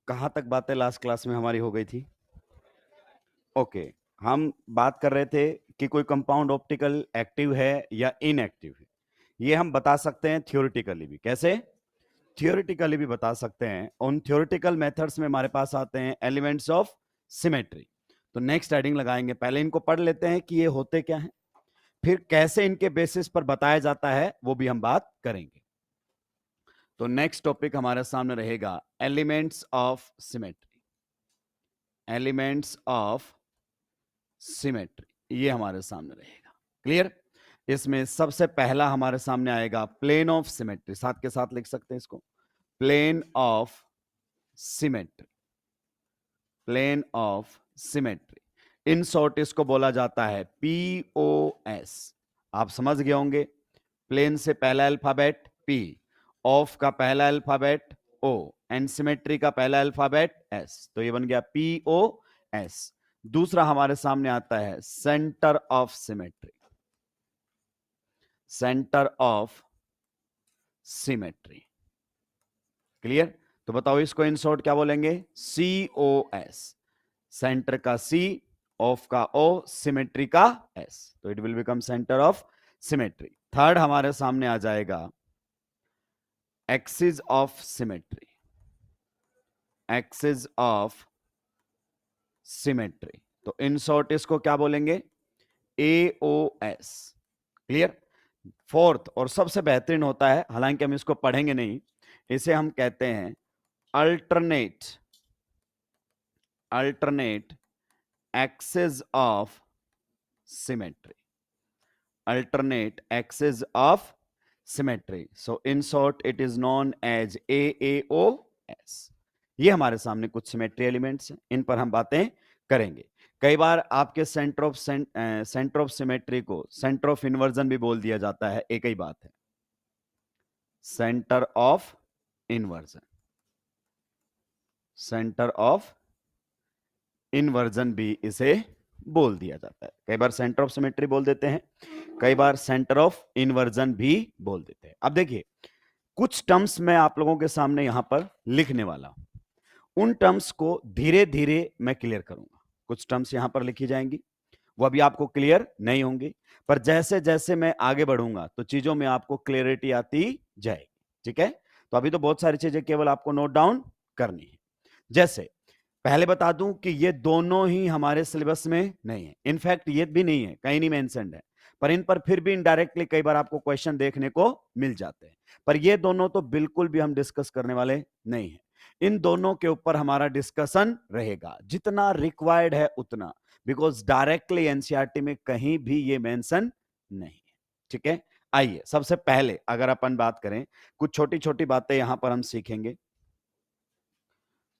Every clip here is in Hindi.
कहाँ तक बातें लास्ट क्लास में हमारी हो गई थी? ओके, हम बात कर रहे थे कि कोई कंपाउंड ऑप्टिकल एक्टिव है या इनएक्टिव है। ये हम बता सकते हैं थ्योरेटिकली भी। कैसे? थ्योरेटिकली भी बता सकते हैं। उन थ्योरेटिकल मेथड्स में हमारे पास आते हैं एलिमेंट्स ऑफ सिमेट्री। तो नेक्स्ट हेडिंग लगाएंगे। पहले इनको पढ़ लेते हैं कि ये होते क्या हैं, फिर कैसे इनके बेसिस पर बताया जाता है वो भी हम बात करेंगे। तो नेक्स्ट टॉपिक हमारे सामने रहेगा elements of symmetry. Elements of symmetry ये हमारे सामने रहेगा। क्लियर? इसमें सबसे पहला हमारे सामने आएगा प्लेन ऑफ सिमेट्री। साथ के साथ लिख सकते हैं इसको, plane of symmetry. Plane of symmetry in short इसको बोला जाता है पीओएस। आप समझ गए होंगे। प्लेन से पहला अल्फाबेट पी, ऑफ का पहला अल्फाबेट ओ, एंड सिमेट्री का पहला अल्फाबेट एस। तो ये बन गया पीओएस। दूसरा हमारे सामने आता है centre of symmetry. Centre of symmetry. Clear? तो बताओ इसको इन शॉर्ट क्या बोलेंगे? सीओएस। सेंटर का सी, ऑफ का ओ, सिमेट्री का एस। तो it will become centre of symmetry. Third हमारे सामने आ जाएगा axis of symmetry. Axis of symmetry. तो इन शॉर्ट इसको क्या बोलेंगे? एओएस। क्लियर? फोर्थ और सबसे बेहतरीन होता है, हालांकि हम इसको पढ़ेंगे नहीं, इसे हम कहते हैं alternate. Alternate axis of symmetry. alternate axis of symmetry. So in short it is known as AAOS. ये हमारे सामने कुछ सिमेट्री एलिमेंट्स हैं, इन पर हम बातें करेंगे। कई बार आपके सेंटर ऑफ सिमेट्री को सेंटर ऑफ इन्वर्जन भी बोल दिया जाता है। एक ही बात है, centre of inversion. Centre of inversion भी इसे बोल दिया जाता है। कई बार सेंटर ऑफ सिमेट्री बोल देते हैं, कई बार सेंटर ऑफ इन्वर्जन भी बोल देते हैं। अब देखिए, कुछ टर्म्स मैं आप लोगों के सामने यहां पर लिखने वाला हूं। उन टर्म्स को धीरे धीरे मैं क्लियर करूंगा। कुछ टर्म्स यहां पर लिखी जाएंगी, वो अभी आपको क्लियर नहीं होंगी, पर जैसे जैसे मैं आगे बढ़ूंगा तो चीजों में आपको क्लियरिटी आती जाएगी। ठीक है? तो अभी तो बहुत सारी चीजें केवल आपको नोट डाउन करनी है। जैसे पहले बता दूं कि ये दोनों ही हमारे सिलेबस में नहीं है। इनफैक्ट ये भी नहीं है, कहीं नहीं मेंशन्ड है, पर इन पर फिर भी इनडायरेक्टली कई बार आपको क्वेश्चन देखने को मिल जाते हैं। पर ये दोनों तो बिल्कुल भी हम डिस्कस करने वाले नहीं है। इन दोनों के ऊपर हमारा डिस्कशन रहेगा जितना रिक्वायर्ड है उतना, बिकॉज डायरेक्टली एनसीईआरटी में कहीं भी ये मेंशन नहीं है। ठीक है? आइए सबसे पहले अगर अपन बात करें, कुछ छोटी छोटी बातें यहां पर हम सीखेंगे।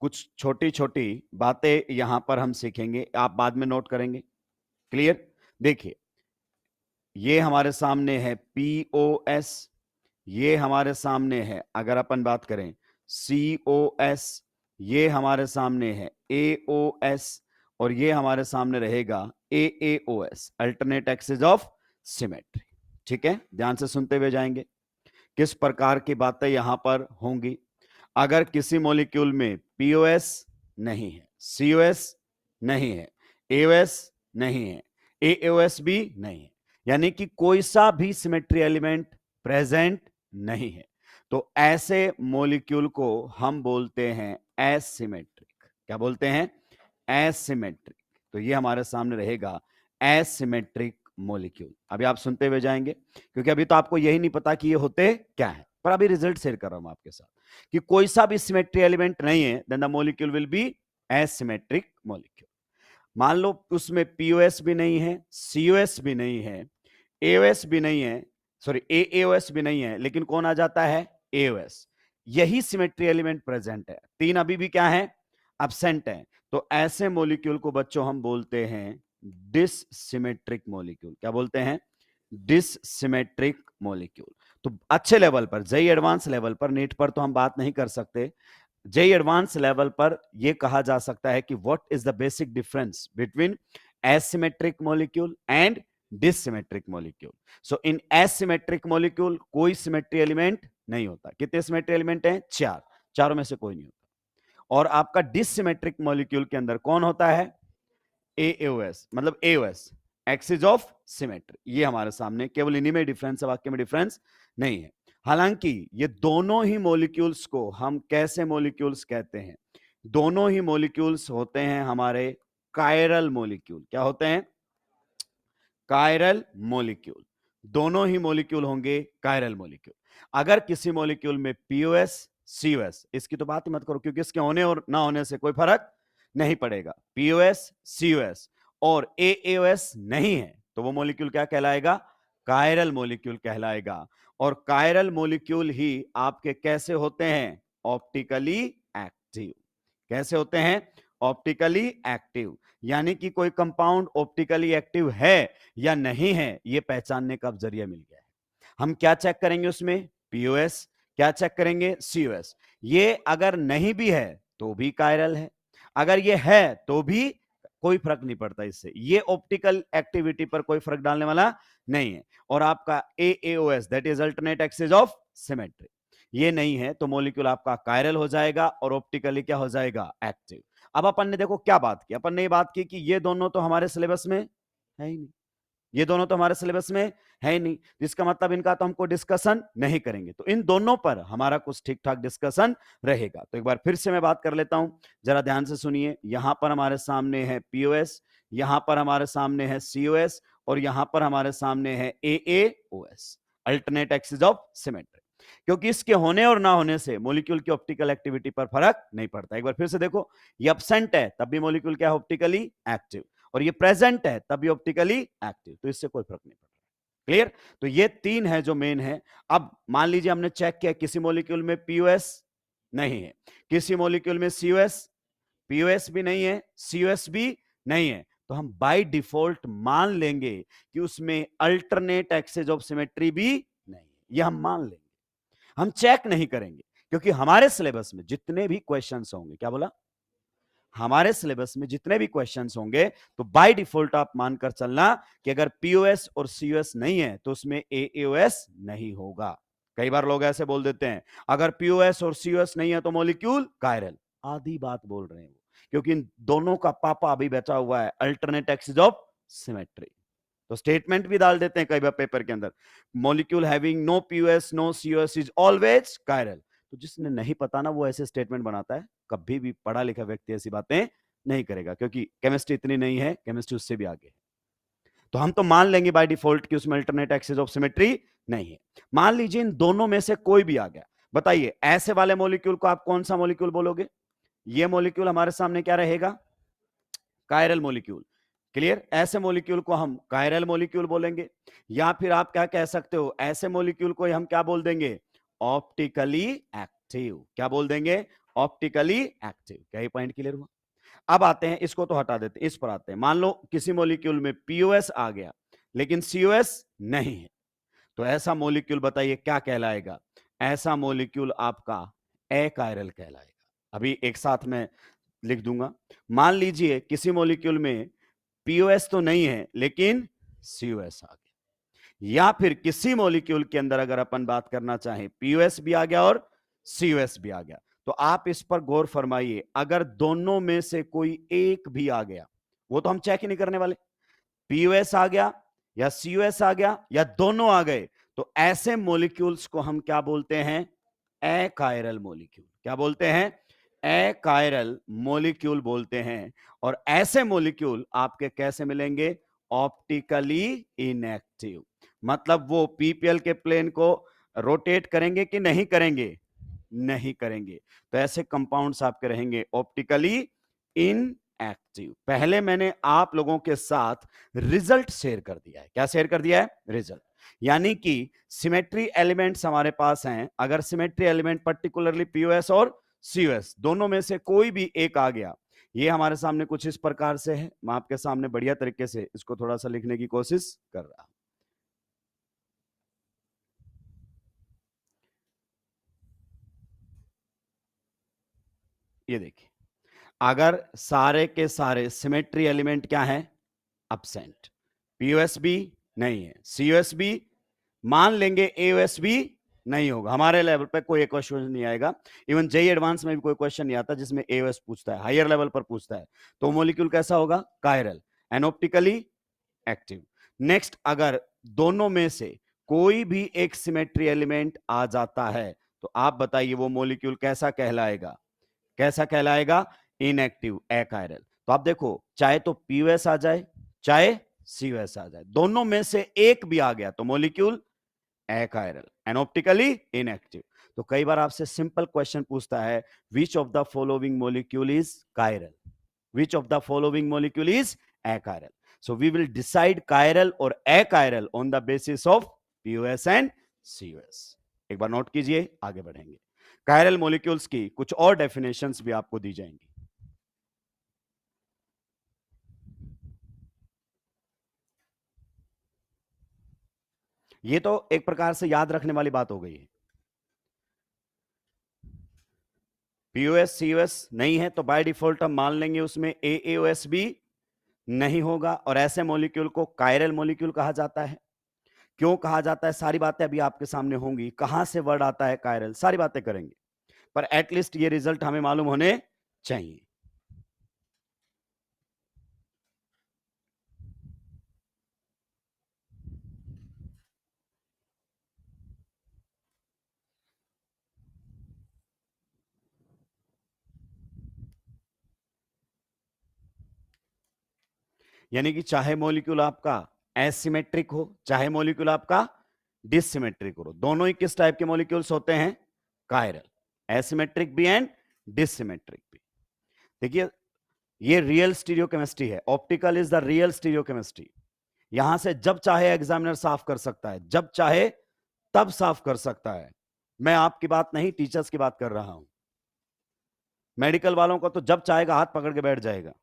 कुछ छोटी छोटी बातें यहां पर हम सीखेंगे, आप बाद में नोट करेंगे। क्लियर? देखिए, ये हमारे सामने है पीओएस, ये हमारे सामने है अगर अपन बात करें सीओएस, ये हमारे सामने है एओएस, और ये हमारे सामने रहेगा एएओएस, अल्टरनेट एक्सिस ऑफ सिमेट्री। ठीक है? ध्यान से सुनते हुए जाएंगे किस प्रकार की बातें यहां पर होंगी। अगर किसी मॉलिक्यूल में पीओएस नहीं है, सीओएस नहीं है, एओएस नहीं है, एओएस भी नहीं है, यानी कि कोई सा भी सिमेट्री एलिमेंट प्रेजेंट नहीं है, तो ऐसे मॉलिक्यूल को हम बोलते हैं एसिमेट्रिक। क्या बोलते हैं? एसिमेट्रिक। तो ये हमारे सामने रहेगा एसिमेट्रिक मॉलिक्यूल। अभी आप सुनते हुए जाएंगे, क्योंकि अभी तो आपको यही नहीं पता कि ये होते क्या है, पर अभी रिजल्ट शेयर कर रहा हूं आपके साथ कि कोई सा भी सिमेट्री एलिमेंट नहीं है, then the molecule will be asymmetric molecule. मान लो उसमें पीओएस भी नहीं है, सीओएस भी नहीं है, एओएस भी नहीं है, सॉरी एओएस भी नहीं है, लेकिन कौन आ जाता है? एओएस। यही सिमेट्री एलिमेंट प्रेजेंट है, तीन अभी भी क्या है? एब्सेंट है। तो ऐसे मॉलिक्यूल को बच्चों हम बोलते हैं डिससिमेट्रिक मॉलिक्यूल। क्या बोलते हैं? डिससिमेट्रिक मॉलिक्यूल। तो अच्छे लेवल पर, जेई एडवांस लेवल पर, नीट पर तो हम बात नहीं कर सकते, जेई एडवांस लेवल पर यह कहा जा सकता है कि what is the basic difference between asymmetric molecule and dissymmetric molecule. So in asymmetric molecule कोई सिमेट्री एलिमेंट नहीं होता। कितने सिमेट्री एलिमेंट हैं? चार, चारों में से कोई नहीं होता। और आपका डिसिमेट्रिक मॉलिक्यूल के अंदर कौन होता है? AOS, मतलब AOS, एक्सिस ऑफ सिमेट्री। ये हमारे सामने, केवल इन्हीं में डिफरेंस है, वाक्य में डिफरेंस नहीं है। हालांकि ये दोनों ही मॉलिक्यूल्स को हम कैसे मॉलिक्यूल्स कहते हैं? दोनों ही मॉलिक्यूल्स होते हैं हमारे कायरल मॉलिक्यूल। क्या होते हैं? Chiral molecule. दोनों ही मॉलिक्यूल होंगे कायरल मॉलिक्यूल। अगर किसी मॉलिक्यूल में POS COS, इसकी तो बात ही मत करो, क्योंकि इसके होने और ना होने से कोई फर्क नहीं पड़ेगा। POS COS और AOS नहीं है तो वो मॉलिक्यूल क्या कहलाएगा? कायरल मॉलिक्यूल कहलाएगा। और कायरल मॉलिक्यूल ही आपके कैसे होते हैं? Optically active. कैसे होते हैं? Optically active. यानी कि कोई कंपाउंड ऑप्टिकली एक्टिव है या नहीं है, यह पहचानने का अब जरिया मिल गया है। हम क्या चेक करेंगे उसमें? POS। क्या चेक करेंगे? COS। ये अगर नहीं भी है तो भी कायरल है, अगर ये है तो भी कोई फर्क नहीं पड़ता इससे। ये ऑप्टिकल एक्टिविटी पर कोई फर्क डालने वाला नहीं है। और आपका AAOS, that is alternate axis of symmetry, ये नहीं है तो मॉलिक्यूल आपका कायरल हो जाएगा और ऑप्टिकली क्या हो जाएगा? एक्टिव। अब अपन ने देखो क्या बात की, अपन ने ये बात की कि ये दोनों तो हमारे सिलेबस में है ही नहीं, ये दोनों तो हमारे सिलेबस में है ही नहीं, जिसका मतलब इनका तो हमको डिस्कशन नहीं करेंगे। तो इन दोनों पर हमारा कुछ ठीक ठाक डिस्कशन रहेगा। तो एक बार फिर से मैं बात कर लेता हूं, जरा ध्यान से सुनिए। यहां पर हमारे सामने है POS, यहां पर हमारे सामने है COS और यहां पर हमारे सामने है AAOS, alternate axis of symmetry. क्योंकि इसके होने और ना होने से मॉलिक्यूल की ऑप्टिकल एक्टिविटी पर फर्क नहीं पड़ता। एक बार फिर से देखो, ये एब्सेंट है तब भी मॉलिक्यूल क्या है? Optically active. और ये प्रेजेंट है तब भी ऑप्टिकली एक्टिव, तो इससे कोई फर्क नहीं पड़ रहा। क्लियर? तो ये तीन है जो मेन है। अब मान लीजिए हमने चेक किया किसी मॉलिक्यूल में POS नहीं है, किसी मॉलिक्यूल में COS, POS भी नहीं है, COS भी नहीं है, तो हम बाय डिफॉल्ट मान लेंगे कि उसमें अल्टरनेट एक्सिस ऑफ सिमेट्री भी नहीं है। यह हम मान लेंगे, हम चेक नहीं करेंगे, क्योंकि हमारे सिलेबस में जितने भी क्वेश्चंस होंगे, क्या बोला? हमारे सिलेबस में जितने भी क्वेश्चंस होंगे तो बाय डिफॉल्ट आप मानकर चलना कि अगर POS और COS नहीं है तो उसमें AAOS नहीं होगा। कई बार लोग ऐसे बोल देते हैं, अगर POS और COS नहीं है तो मॉलिक्यूल कायरल। आधी बात बोल रहे हैं वो, क्योंकि इन दोनों का पापा अभी बैठा हुआ है अल्टरनेट एक्सिस ऑफ सिमेट्री। तो स्टेटमेंट भी डाल देते हैं कई बार पेपर के अंदर, molecule having no POS no COS is always chiral. तो जिसने नहीं पता ना, वो ऐसे स्टेटमेंट बनाता है, कभी भी पढ़ा लिखा व्यक्ति ऐसी बातें नहीं करेगा, क्योंकि केमिस्ट्री इतनी नहीं है, केमिस्ट्री उससे भी आगे है। तो हम तो मान लेंगे बाय डिफॉल्ट कि उसमें अल्टरनेट एक्सिस ऑफ सिमेट्री नहीं है। मान लीजिए इन दोनों में से कोई भी आ गया, बताइए ऐसे वाले मॉलिक्यूल को आप कौन सा मॉलिक्यूल बोलोगे? ये मॉलिक्यूल हमारे सामने क्या रहेगा? Chiral molecule. क्लियर? ऐसे मॉलिक्यूल को हम कायरल मॉलिक्यूल बोलेंगे, या फिर आप क्या कह सकते हो, ऐसे मॉलिक्यूल को हम क्या बोल देंगे? Optically active. क्या बोल देंगे? Optically active. क्या ये पॉइंट क्लियर हुआ? अब आते हैं, इसको तो हटा देते हैं, इस पर आते हैं। मान लो किसी मॉलिक्यूल में POS आ गया लेकिन COS नहीं है, तो ऐसा मॉलिक्यूल बताइए क्या कहलाएगा? ऐसा मॉलिक्यूल आपका अकायरल कहलाएगा। अभी एक साथ में लिख दूंगा। मान लीजिए किसी मॉलिक्यूल में POS तो नहीं है लेकिन COS आ गया, या फिर किसी मॉलिक्यूल के अंदर अगर अपन बात करना चाहें POS भी आ गया और COS भी आ गया, तो आप इस पर गौर फरमाइए। अगर दोनों में से कोई एक भी आ गया, वो तो हम चेक ही नहीं करने वाले, POS आ गया या COS आ गया या दोनों आ गए, तो ऐसे मॉलिक्यूल्स को हम क्या बोलते हैं? Achiral molecule. क्या बोलते हैं? अकायरल मॉलिक्यूल बोलते हैं। और ऐसे मॉलिक्यूल आपके कैसे मिलेंगे? Optically inactive. मतलब वो PPL के प्लेन को रोटेट करेंगे कि नहीं करेंगे? नहीं करेंगे। तो ऐसे कंपाउंड्स आपके रहेंगे ऑप्टिकली इनएक्टिव। पहले मैंने आप लोगों के साथ रिजल्ट शेयर कर दिया है। क्या शेयर कर दिया है? रिजल्ट। यानी कि सिमेट्री एलिमेंट्स हमारे पास हैं, अगर सिमेट्री एलिमेंट पर्टिकुलरली POS और COS दोनों में से कोई भी एक आ गया, ये हमारे सामने कुछ इस प्रकार से है। मैं आपके सामने बढ़िया तरीके से इसको थोड़ा सा लिखने की कोशिश कर रहा हूं। ये देखिए, अगर सारे के सारे सिमेट्री एलिमेंट क्या है? एब्सेंट, POS भी नहीं है, COS भी, मान लेंगे AOS भी नहीं होगा, हमारे लेवल पे कोई क्वेश्चन नहीं आएगा। इवन जेई एडवांस में भी कोई क्वेश्चन नहीं आता जिसमें एओएस पूछता है, हायर लेवल पर पूछता है। तो मॉलिक्यूल कैसा होगा? Chiral, एनऑप्टिकली active. नेक्स्ट, अगर दोनों में से कोई भी एक सिमेट्री एलिमेंट आ जाता है तो आप बताइए वो मॉलिक्यूल कैसा कहलाएगा? कैसा कहलाएगा? Inactive, achiral. तो आप देखो, चाहे तो पीओएस आ जाए चाहे सीओएस आ जाए, दोनों में से एक भी आ गया तो मॉलिक्यूल अकायरल, एनऑप्टिकली इनएक्टिव। तो कई बार आपसे सिंपल क्वेश्चन पूछता है, which of the following molecule is chiral, which of the following molecule is achiral. So we will decide chiral और achiral on the basis of POS and COS। एक बार नोट कीजिए, आगे बढ़ेंगे। कायरल मॉलिक्यूल्स की कुछ और डेफिनेशंस भी आपको दी जाएंगी। ये तो एक प्रकार से याद रखने वाली बात हो गई है। पीओएस सीओएस नहीं है तो बाय डिफॉल्ट हम मान लेंगे उसमें एएओएस भी नहीं होगा, और ऐसे मॉलिक्यूल को कायरल मॉलिक्यूल कहा जाता है। क्यों कहा जाता है, सारी बातें अभी आपके सामने होंगी। कहां से वर्ड आता है कायरल, सारी बातें करेंगे, पर एटलीस्ट ये रिजल्ट हमें मालूम होने चाहिए। यानी कि चाहे मॉलिक्यूल आपका एसिमेट्रिक हो चाहे मॉलिक्यूल आपका डिसिमेट्रिक हो, दोनों ही किस टाइप के मॉलिक्यूल्स होते हैं? कायरल, एसिमेट्रिक भी एंड डिसिमेट्रिक भी। देखिए, ये रियल स्टीरियोकेमिस्ट्री है, optical is the real stereochemistry. यहां से जब चाहे एग्जामिनर साफ कर सकता है, जब चाहे तब साफ कर सकता है। मैं आपकी बात नहीं, टीचर्स की बात कर रहा हूं। मेडिकल वालों को तो जब चाहेगा हाथ पकड़ के बैठ जाएगा।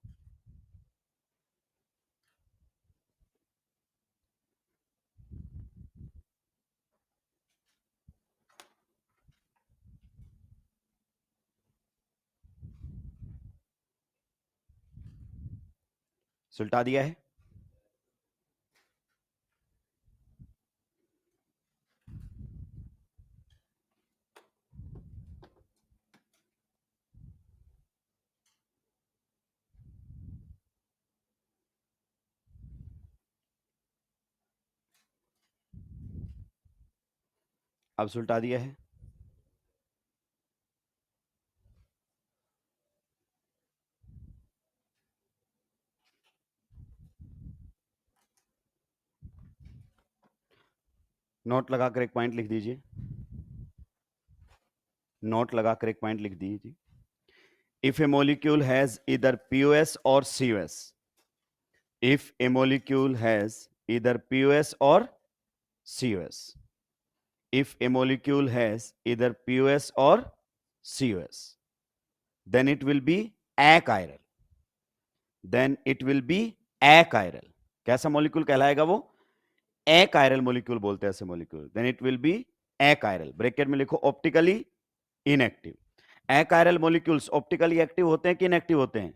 सुलटा दिया है। अब सुलटा दिया है। नोट लगाकर एक पॉइंट लिख दीजिए, नोट लगाकर एक पॉइंट लिख दीजिए। इफ ए मॉलिक्यूल हैज इधर पीओएस और COS, if a molecule has इधर पीओएस और COS, if a molecule has either POS or COS, then it will be achiral, then it will be achiral। कैसा मॉलिक्यूल कहलाएगा वो? achiral मॉलिक्यूल बोलते हैं ऐसे molecule. then it will be achiral, bracket में लिखो optically inactive. achiral molecules optically active होते हैं कि इनएक्टिव होते हैं?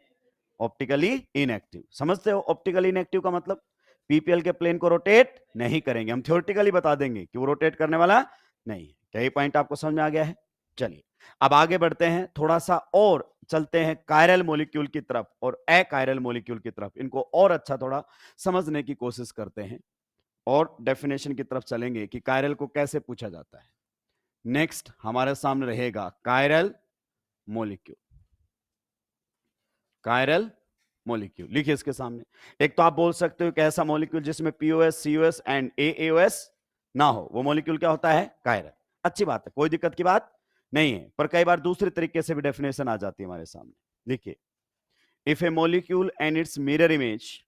Optically inactive. समझते हो ऑप्टिकली इनएक्टिव का मतलब? पीपीएल के प्लेन को रोटेट नहीं करेंगे, हम थ्योरेटिकली बता देंगे कि वो रोटेट करने वाला नहीं है। क्या ये पॉइंट आपको समझ में आ गया है? चलिए अब आगे बढ़ते हैं, थोड़ा सा और चलते हैं कायरल मॉलिक्यूल की तरफ और अकायरल मॉलिक्यूल की तरफ। इनको और अच्छा थोड़ा समझने की कोशिश करते हैं और डेफिनेशन की तरफ चलेंगे कि कायरल को कैसे पूछा जाता है। नेक्स्ट हमारे सामने रहेगा कायरल मॉलिक्यूल। कायरल मॉलिक्यूल लिखिए इसके सामने। एक तो आप बोल सकते हो कि ऐसा मॉलिक्यूल जिसमें पीओएस सीओएस एंड एएओएस ना हो, वो मॉलिक्यूल क्या होता है? कायरल। अच्छी बात है, कोई दिक्कत की बात नहीं है, पर कई बार दूसरे तरीके से भी डेफिनेशन आ जाती है हमारे सामने। देखिए, if a molecule and its mirror image,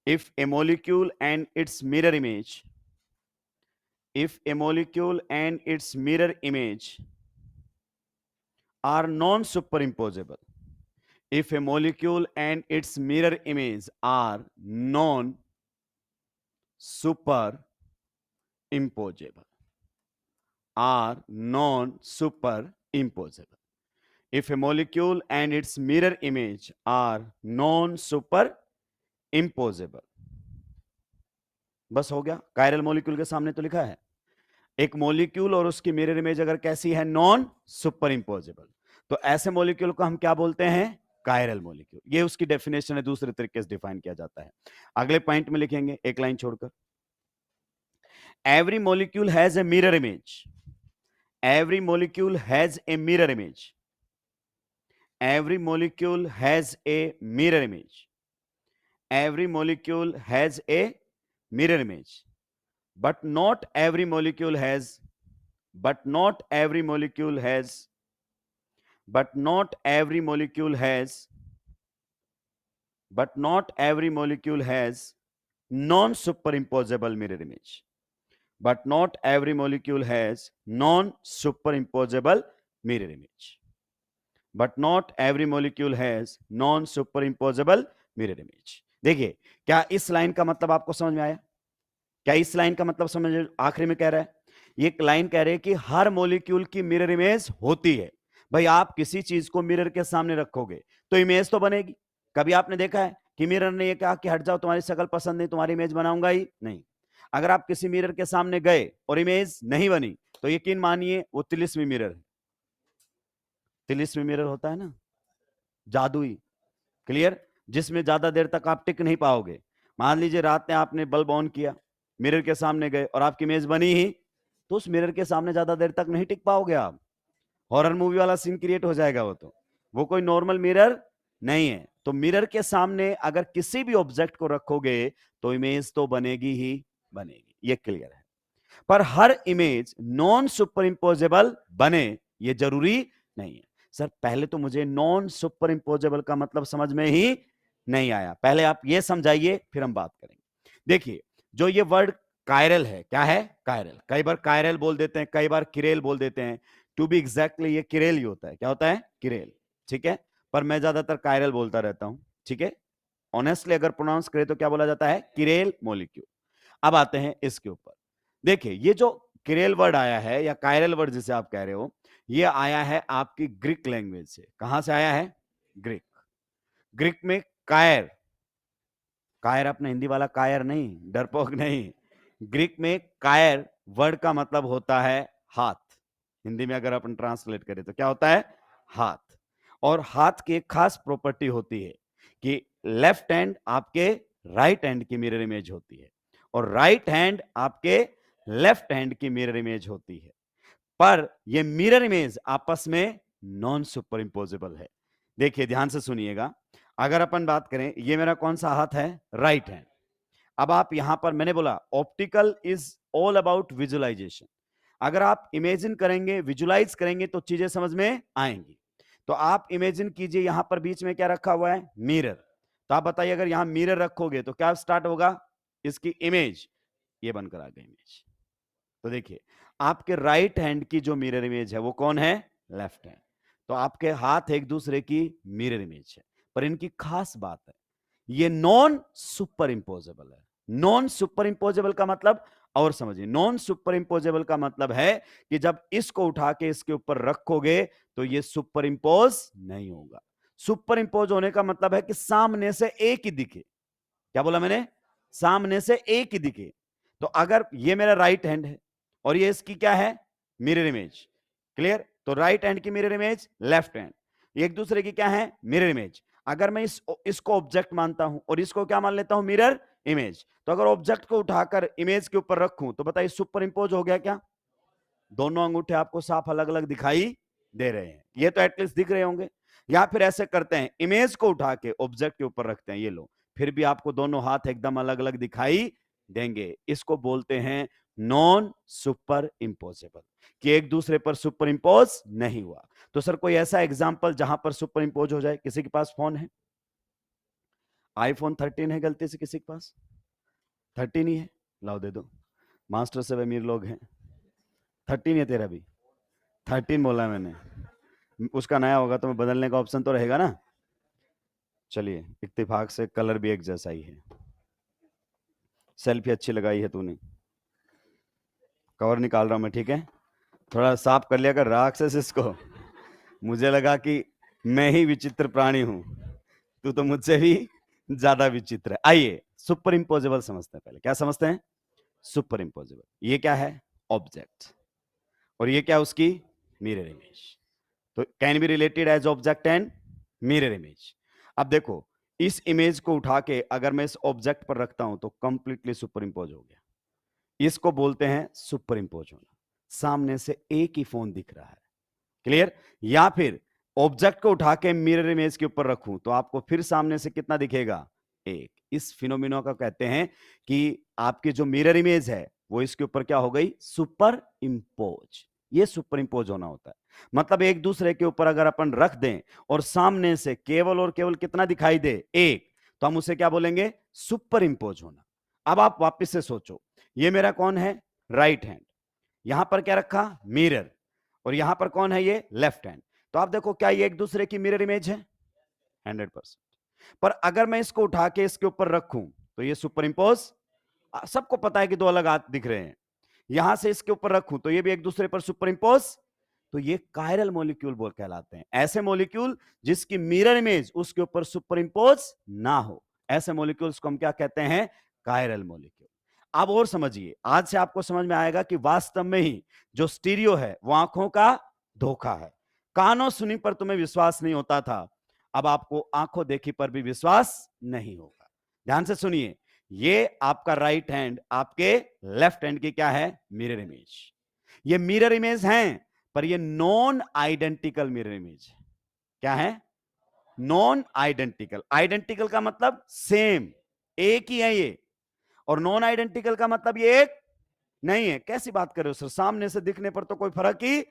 if a molecule and its mirror image, if a molecule and its mirror image are non-superimposable, if a molecule and its mirror image are non-superimposable, are non-superimposable, if a molecule and its mirror image are non-superimposable। बस हो गया, कायरल मॉलिक्यूल के सामने तो लिखा है। एक मॉलिक्यूल और उसकी मिरर इमेज अगर कैसी है, नॉन सुपर इंपोजेबल, तो ऐसे मॉलिक्यूल को हम क्या बोलते हैं, कायरल मॉलिक्यूल। ये उसकी डेफिनेशन है, दूसरे तरीके से डिफाइन किया जाता है। अगले पॉइंट में लिखेंगे एक लाइन छोड़कर, every molecule has a mirror image, every molecule has a mirror image, every molecule has a mirror image, every molecule has a mirror image, but not every molecule has, but not every molecule has, but not every molecule has, but not every molecule has non superimposable mirror image, but not every molecule has non superimposable mirror image, but not every molecule has non superimposable mirror image. देखिए, क्या इस लाइन का मतलब आपको समझ में आया? क्या इस लाइन का मतलब समझ, आखिरी में कह रहा है, ये लाइन कह रहे हैं कि हर मॉलिक्यूल की मिरर इमेज होती है। भाई आप किसी चीज को मिरर के सामने रखोगे तो इमेज तो बनेगी। कभी आपने देखा है कि मिरर ने ये कहा कि हट जाओ, तुम्हारी शक्ल पसंद नहीं, तुम्हारी इमेज बनाऊंगा ही नहीं। अगर आप किसी मिरर के सामने गए और इमेज नहीं बनी तो यकीन मानिए वो तिलिस्मी मिरर है। तिलिस्मी मिरर होता है ना, जादुई, क्लियर, जिसमें ज्यादा देर तक आप टिक नहीं पाओगे। मान लीजिए रात में आपने बल्ब ऑन किया, मिरर के सामने गए और आपकी इमेज बनी ही, तो उस मिरर के सामने ज्यादा देर तक नहीं टिक पाओगे आप। हॉरर मूवी वाला सीन क्रिएट हो जाएगा वो कोई नॉर्मल मिरर नहीं है। तो मिरर के सामने अगर किसी भी ऑब्जेक्ट को रखोगे तो इमेज तो बनेगी ही बनेगी, ये क्लियर है। पर हर इमेज नॉन सुपर इंपोजेबल बने ये जरूरी नहीं है। सर पहले तो मुझे नॉन सुपर इंपोजेबल का मतलब समझ में ही नहीं आया, पहले आप ये समझाइए फिर हम बात करेंगे। देखिए, जो ये वर्ड कायरल है, क्या है, कायरल, कई बार कायरल बोल देते हैं, कई बार किरेल बोल देते हैं। टू बी एग्जैक्टली ये किरेल ही होता है। क्या होता है, किरेल, ठीक है, पर मैं ज्यादातर कायरल बोलता रहता हूं, ठीक है। ऑनेस्टली अगर प्रोनाउंस करें तो क्या बोला जाता है, किरेल मॉलिक्यूल। अब आते हैं इसके ऊपर। देखिए, ये जो किरेल वर्ड आया है या कायरल वर्ड जिसे आप कह रहे हो, ये आया है आपकी ग्रीक लैंग्वेज से। कहां से आया है, ग्रीक। ग्रीक में कायर, कायर अपना हिंदी वाला कायर नहीं, डरपोक नहीं, ग्रीक में कायर वर्ड का मतलब होता है हाथ। हिंदी में अगर अपन ट्रांसलेट करें तो क्या होता है, हाथ। और हाथ की एक खास प्रॉपर्टी होती है कि लेफ्ट हैंड आपके राइट हैंड की मिरर इमेज होती है और राइट हैंड आपके लेफ्ट हैंड की मिरर इमेज होती है। पर ये मिरर इमेज आपस में नॉन सुपर इंपोजेबल है। देखिए ध्यान से सुनिएगा, अगर अपन बात करें, ये मेरा कौन सा हाथ है, राइट हैंड। अब आप यहां पर, मैंने बोला optical is all about visualisation. अगर आप इमेजिन करेंगे, विजुलाइज करेंगे तो चीजें समझ में आएंगी। तो आप इमेजिन कीजिए, यहां पर बीच में क्या रखा हुआ है, मिरर। तो आप बताइए, अगर यहां मिरर रखोगे तो क्या स्टार्ट होगा, इसकी इमेज, ये बनकर आ गई इमेज। तो देखिए, आपके राइट हैंड की जो मिरर इमेज है वो कौन है, लेफ्ट हैंड। तो आपके हाथ एक दूसरे की मिरर इमेज है, पर इनकी खास बात है, ये नॉन सुपर इंपोजेबल है। नॉन सुपर इंपोजेबल का मतलब, और समझिए, नॉन सुपर इंपोजेबल का मतलब है कि जब इसको उठा के इसके ऊपर रखोगे तो ये सुपर इंपोज नहीं होगा। सुपर इंपोज होने का मतलब है कि सामने से एक ही दिखे। क्या बोला मैंने, सामने से एक ही दिखे। तो अगर ये मेरा राइट हैंड है और ये इसकी क्या है, मिरर इमेज, क्लियर। तो राइट हैंड की मिरर इमेज, लेफ्ट हैंड, एक दूसरे की क्या है, मिरर इमेज। अगर मैं इसको ऑब्जेक्ट मानता हूं और इसको क्या मान लेता हूं, मिरर इमेज, तो अगर ऑब्जेक्ट को उठाकर इमेज के ऊपर रखूं तो बताइए सुपर इंपोज हो गया क्या? दोनों अंगूठे आपको साफ अलग अलग दिखाई दे रहे हैं, ये तो एटलीस्ट दिख रहे होंगे। या फिर ऐसे करते हैं, इमेज को उठा के ऑब्जेक्ट के ऊपर रखते हैं, ये लो, फिर भी आपको दोनों हाथ एकदम अलग अलग दिखाई देंगे। इसको बोलते हैं नॉन सुपर इंपोजेबल, कि एक दूसरे पर सुपर इंपोज नहीं हुआ। तो सर कोई ऐसा एग्जांपल जहां पर सुपर इंपोज हो जाए? किसी के पास फोन है, आईफोन 13 है गलती से किसी के पास, 13 ही है, लाओ दे दो, मास्टर से अमीर लोग हैं। 13 है तेरा भी, 13 बोला मैंने, उसका नया होगा तो बदलने का ऑप्शन तो रहेगा ना। चलिए, इत्तेफाक से कलर भी एक जैसा ही है, सेल्फी अच्छी लगाई है तूने, कवर निकाल रहा हूं मैं, ठीक है, थोड़ा साफ कर लिया कर राक्षस इसको। मुझे लगा कि मैं ही विचित्र प्राणी हूं, तू तो मुझसे भी ज्यादा विचित्र है। आइए सुपर इंपोजेबल समझते हैं, पहले क्या समझते हैं, सुपर इंपोजेबल। ये क्या है, ऑब्जेक्ट, और ये क्या उसकी मिरर इमेज। तो can be related as object and mirror image. अब देखो, इस इमेज को उठा के अगर मैं इस ऑब्जेक्ट पर रखता हूं तो कंप्लीटली सुपर इंपोज हो गया। इसको बोलते हैं सुपर इंपोज होना। सामने से एक ही फोन दिख रहा है, क्लियर। या फिर ऑब्जेक्ट को उठा के मिरर इमेज के ऊपर रखूं तो आपको फिर सामने से कितना दिखेगा, एक। इस फिनोमिना का कहते हैं कि आपकी जो मिरर इमेज है वो इसके ऊपर क्या हो गई, सुपर इंपोज। ये सुपर इंपोज होना होता है। मतलब एक दूसरे के ऊपर अगर अपन रख दें और सामने से केवल और केवल कितना दिखाई दे, एक, तो हम उसे क्या बोलेंगे, सुपर इंपोज होना। अब आप वापस से सोचो, ये मेरा कौन है, राइट हैंड, यहां पर क्या रखा, मिरर, और यहां पर कौन है, ये लेफ्ट हैंड। तो आप देखो, क्या ये एक दूसरे की मिरर इमेज है, 100%। पर अगर मैं इसको उठा के इसके ऊपर रखूं तो ये सुपर इंपोज, सबको पता है कि दो अलग हाथ दिख रहे हैं। यहां से इसके ऊपर रखूं तो ये भी एक दूसरे पर सुपर इंपोज। तो ये कायरल मॉलिक्यूल बोल कहलाते हैं, ऐसे मॉलिक्यूल जिसकी मिरर इमेज उसके ऊपर सुपर इंपोज ना हो, ऐसे मॉलिक्यूल्स को हम क्या कहते हैं, कायरल मॉलिक्यूल। अब और समझिए, आज से आपको समझ में आएगा कि वास्तव में ही जो स्टीरियो है वो आंखों का धोखा है। कानों सुनी पर तुम्हें विश्वास नहीं होता था, अब आपको आंखों देखी पर भी विश्वास नहीं होगा। ध्यान से सुनिए, ये आपका राइट हैंड आपके लेफ्ट हैंड की क्या है, मिरर इमेज। ये मिरर इमेज हैं, पर ये नॉन आइडेंटिकल मिरर इमेज है। क्या है, नॉन आइडेंटिकल। आइडेंटिकल का मतलब सेम, एक ही है ये, और नॉन आइडेंटिकल का मतलब ये एक नहीं है। कैसी बात कर रहे हो सर, सामने से दिखने पर तो कोई फर्क ही,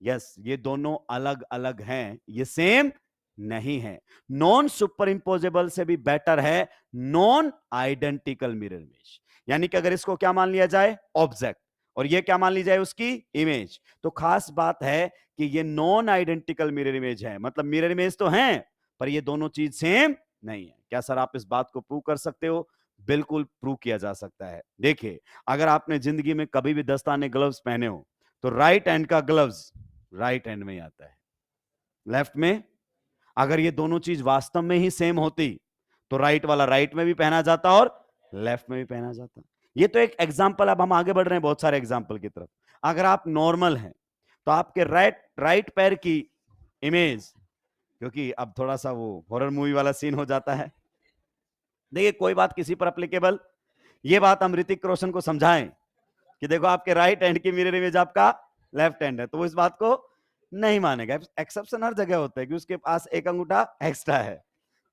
यस, ये दोनों अलग अलग हैं, ये सेम नहीं है। नॉन सुपर इंपोजेबल से भी बेटर है नॉन आइडेंटिकल मिरर इमेज। यानी कि अगर इसको क्या मान लिया जाए, ऑब्जेक्ट, और ये क्या मान ली जाए, उसकी इमेज, तो खास बात है कि ये नॉन आइडेंटिकल मिरर इमेज है। मतलब मिरर इमेज तो है, पर ये दोनों चीज सेम नहीं है। क्या सर आप इस बात को प्रूव कर सकते हो, बिल्कुल प्रूव किया जा सकता है। देखिए, अगर आपने जिंदगी में कभी भी दस्ताने ग्लव्स पहने हो तो राइट हैंड का ग्लव्स राइट हैंड में ही आता है, लेफ्ट में। अगर ये दोनों चीज वास्तव में ही सेम होती तो राइट वाला राइट में भी पहना जाता और लेफ्ट में भी पहना जाता। ये तो एक एग्जाम्पल, अब हम आगे बढ़ रहे हैं बहुत सारे एग्जाम्पल की तरफ। अगर आप नॉर्मल हैं तो आपके राइट पैर की इमेज, क्योंकि अब थोड़ा सा वो हॉरर मूवी वाला सीन हो जाता है, देखिए कोई बात किसी पर अप्लीकेबल, ये बात हम ऋतिक रोशन को समझाएं कि देखो आपके राइट हैंड की मिरर इमेज आपका लेफ्ट हैंड है, तो वो इस बात को नहीं मानेगा। एक्सेप्शन हर जगह होता है कि उसके पास एक अंगूठा एक्स्ट्रा है,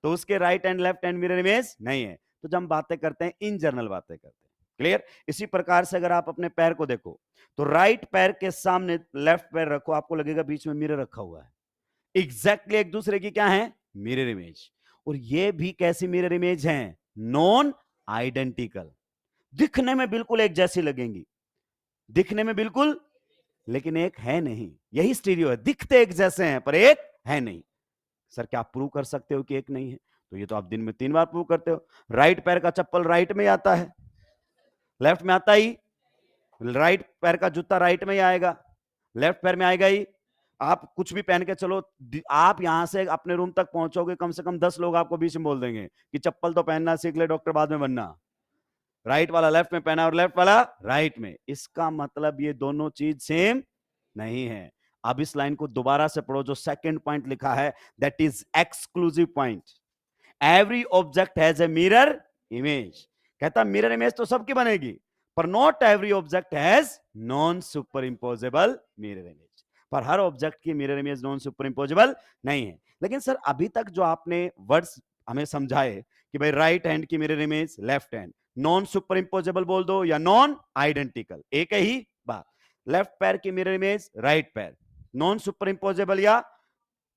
तो उसके right hand left hand mirror image नहीं है। तो जब हम बातें करते हैं, इन जनरल बातें करते हैं, क्लियर। इसी प्रकार से अगर आप अपने पैर को देखो तो राइट पैर के सामने लेफ्ट पैर रखो, आपको लगेगा बीच में मिरर रखा हुआ है। एग्जैक्टली एक दूसरे की क्या है, मिरर इमेज। और ये भी कैसी मिरर इमेज है, नॉन आइडेंटिकल। दिखने में बिल्कुल एक जैसी लगेंगी, दिखने में बिल्कुल, लेकिन एक है नहीं। यही स्टीरियो है, दिखते एक जैसे हैं पर एक है नहीं। सर क्या आप प्रूव कर सकते हो कि एक नहीं है, तो ये तो आप दिन में 3 बार प्रूव करते हो। राइट पैर का चप्पल राइट में आता है, लेफ्ट में आता ही, राइट पैर का जूता राइट में ही आएगा, लेफ्ट पैर में आएगा ही। आप कुछ भी पहन के चलो, आप यहां से अपने रूम तक पहुंचोगे, कम से कम 10 लोग आपको बीच में बोल देंगे कि चप्पल तो पहनना सीख ले, डॉक्टर बाद में बनना। राइट वाला लेफ्ट में पहना और लेफ्ट वाला राइट में, इसका मतलब ये दोनों चीज सेम नहीं है। अब इस लाइन को दोबारा से पढ़ो, जो सेकंड पॉइंट लिखा है, that is exclusive point. Every object has a mirror image. कहता मिरर इमेज तो सबकी बनेगी, पर not every object has non superimposable mirror image. पर हर ऑब्जेक्ट की mirror image non superimposable नहीं है। लेकिन सर अभी तक जो आपने वर्ड्स हमें समझाए कि भाई राइट हैंड की mirror image left hand, non superimposable बोल दो या नॉन आइडेंटिकल, एक ही बात। लेफ्ट पैर की मिरर इमेज राइट पैर, नॉन सुपर इंपोजेबल या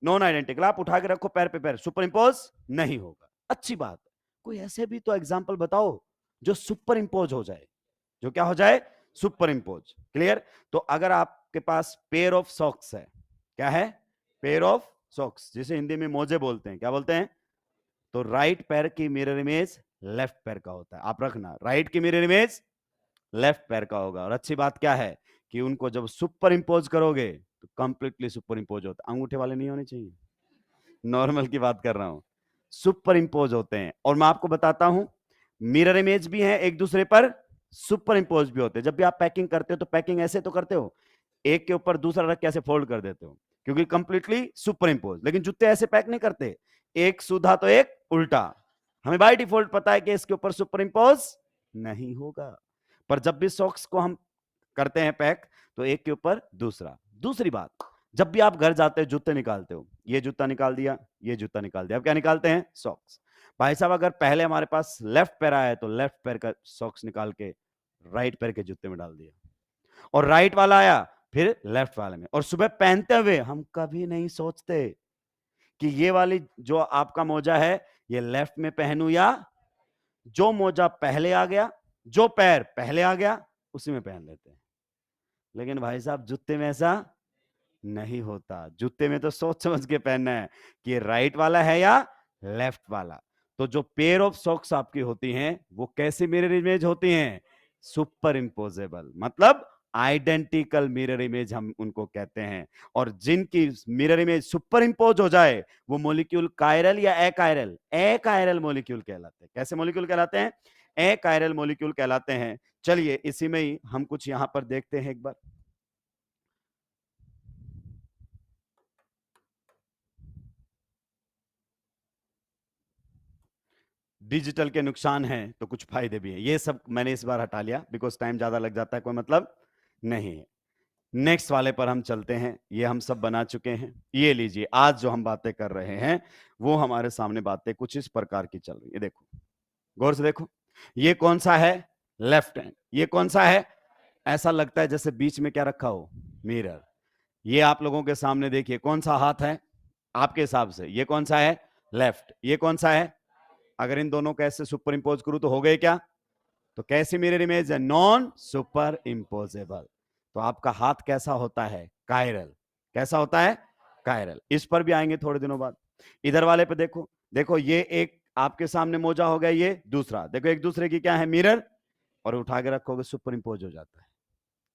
नॉन आइडेंटिकल। आप उठा के रखो पैर पे पैर, सुपर इंपोज नहीं होगा, अच्छी बात। कोई ऐसे भी तो एग्जाम्पल बताओ जो सुपर इंपोज हो जाए, जो क्या हो जाए, सुपर इंपोज, क्लियर। तो अगर आपके पास पेयर ऑफ सॉक्स है, क्या है, पेयर ऑफ सॉक्स, जिसे हिंदी में मोजे बोलते हैं, क्या बोलते हैं, तो राइट पैर की मिरर इमेज लेफ्ट पैर का होता है। आप रखना, राइट की मिरर इमेज लेफ्ट पैर का होगा। और अच्छी बात क्या है कि उनको जब सुपर इंपोज करोगे तो कंप्लीटली सुपर इंपोज होता है। अंगूठे वाले नहीं होने चाहिए, नॉर्मल की बात कर रहा हूं, सुपर इंपोज होते हैं। और मैं आपको बताता हूं, मिरर इमेज भी है एक दूसरे पर सुपर इंपोज भी होते हैं। जब भी आप पैकिंग करते हो तो पैकिंग ऐसे तो करते हो, एक के ऊपर दूसरा रख के ऐसे फोल्ड कर देते हो, क्योंकि कंप्लीटली सुपर इंपोज। लेकिन जूते ऐसे पैक नहीं करते, एक सीधा तो एक उल्टा। हमें बाय डिफॉल्ट पता है कि इसके ऊपर सुपर इंपोज नहीं होगा, पर जब भी सॉक्स को हम करते हैं पैक तो एक के ऊपर दूसरा। दूसरी बात, जब भी आप घर जाते हो जूते निकालते हो, ये जूता निकाल दिया, ये जूता निकाल दिया, अब क्या निकालते हैं? सॉक्स। भाई साहब अगर पहले हमारे पास लेफ्ट पैर आया तो लेफ्ट पैर का सॉक्स निकाल के राइट पैर के जूते में डाल दिया, और राइट वाला आया फिर लेफ्ट वाले में। और सुबह पहनते हुए हम कभी नहीं सोचते कि ये वाली जो आपका मोजा है ये लेफ्ट में पहनूं या, जो मोजा पहले आ गया, जो पैर पहले आ गया उसी में पहन लेते हैं। लेकिन भाई साहब जूते में ऐसा नहीं होता। जूते में तो सोच समझ के पहनना है कि राइट वाला है या लेफ्ट वाला। तो जो पेयर ऑफ सॉक्स आपकी होती हैं वो कैसी मिरर इमेज होती हैं? सुपर इंपोजेबल, मतलब आइडेंटिकल मिरर इमेज हम उनको कहते हैं। और जिनकी मिरर इमेज सुपर इंपोज हो जाए वो मॉलिक्यूल कायरल या अकायरल? अकायरल मॉलिक्यूल कहलाते हैं। कैसे मॉलिक्यूल कहलाते हैं? अकायरल मॉलिक्यूल कहलाते हैं। चलिए इसी में ही हम कुछ यहां पर देखते हैं एक बार। डिजिटल के नुकसान हैं तो कुछ फायदे भी हैं, ये सब मैंने इस बार हटा लिया बिकॉज टाइम ज्यादा लग जाता है, कोई मतलब नहीं है। नेक्स्ट वाले पर हम चलते हैं। ये हम सब बना चुके हैं। ये लीजिए, आज जो हम बातें कर रहे हैं वो हमारे सामने बातें कुछ इस प्रकार की चल रही है। देखो, गौर से देखो, ये कौन सा है? Left hand. ये कौन सा है? ऐसा लगता है जैसे बीच में क्या रखा हो? मिरर। ये आप लोगों के सामने देखिए, कौन सा हाथ है आपके हिसाब से? ये कौन सा है? लेफ्ट। ये कौन सा है? अगर इन दोनों को ऐसे सुपर इंपोज करूं तो हो गए क्या? तो कैसी मिरर इमेज है? Non superimposable. तो आपका हाथ कैसा होता है? कायरल। कैसा होता है? कायरल। इस पर भी आएंगे थोड़े दिनों बाद। इधर वाले पे देखो, देखो ये एक आपके सामने मोजा हो गया, ये दूसरा। देखो एक दूसरे की क्या है? मिरर। और उठा के रखोगे सुपर इंपोज हो जाता है।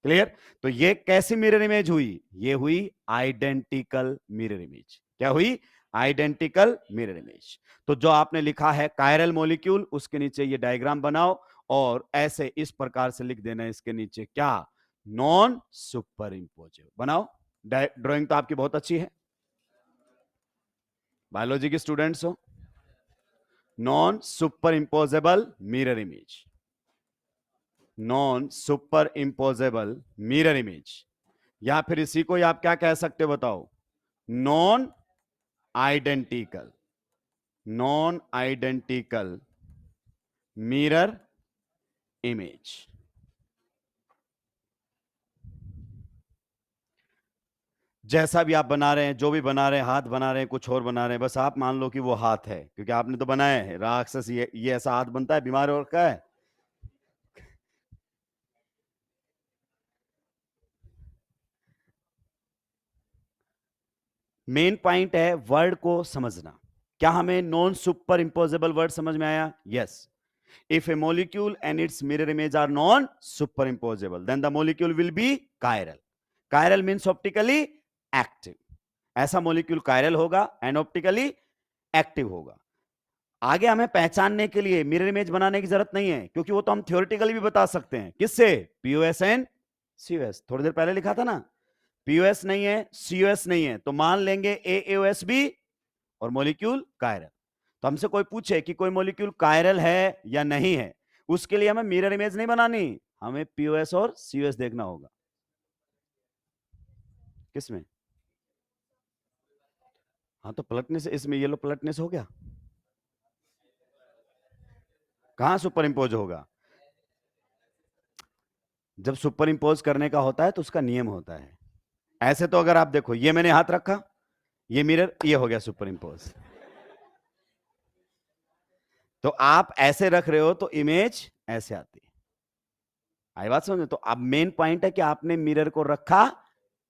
क्लियर? तो ये कैसी मिरर इमेज हुई? ये हुई आइडेंटिकल मिरर इमेज। क्या हुई? Identical mirror image. तो जो आपने लिखा है कायरल मॉलिक्यूल, उसके नीचे ये डायग्राम बनाओ और ऐसे इस प्रकार से लिख देना इसके नीचे क्या? Non superimposable. बनाओ। ड्राइंग तो आपकी बहुत अच्छी है, बायोलॉजी के स्टूडेंट्स हो। Non superimposable mirror image, non superimposable mirror image, या फिर इसी को आप क्या कह सकते हो बताओ? Non identical, non identical mirror image. जैसा भी आप बना रहे हैं, जो भी बना रहे हैं, हाथ बना रहे हैं, कुछ और बना रहे हैं, बस आप मान लो कि वो हाथ है, क्योंकि आपने तो बनाया है राक्षस। ये ऐसा हाथ बनता है बीमार और का है। मेन पॉइंट है वर्ड को समझना। क्या हमें नॉन सुपर इंपोजेबल वर्ड समझ में आया? Yes. If a molecule and its mirror image are non-superimposable, then the molecule will be chiral. Chiral means optically active. ऐसा molecule chiral होगा and optically active होगा। आगे हमें पहचानने के लिए मिरर इमेज बनाने की जरूरत नहीं है, क्योंकि वो तो हम थियोरेटिकली भी बता सकते हैं। किससे? POS and COS. थोड़ी देर पहले लिखा था ना, पीओएस नहीं है, सीओएस नहीं है, तो मान लेंगे एओएस भी और मॉलिक्यूल कायरल। तो हमसे कोई पूछे कि कोई मॉलिक्यूल कायरल है या नहीं है, उसके लिए हमें मिरर इमेज नहीं बनानी, हमें पीओएस और सीओएस देखना होगा। किसमें? हाँ तो पलटने से, इसमें येलो पलटने से हो गया? कहां सुपर इंपोज होगा? जब सुपर इंपोज करने का होता है तो उसका नियम होता है। ऐसे तो अगर आप देखो, ये मैंने हाथ रखा, ये मिरर, ये हो गया सुपर इंपोज। तो आप ऐसे रख रहे हो तो इमेज ऐसे आती है। आई बात समझ? तो अब मेन पॉइंट है कि आपने मिरर को रखा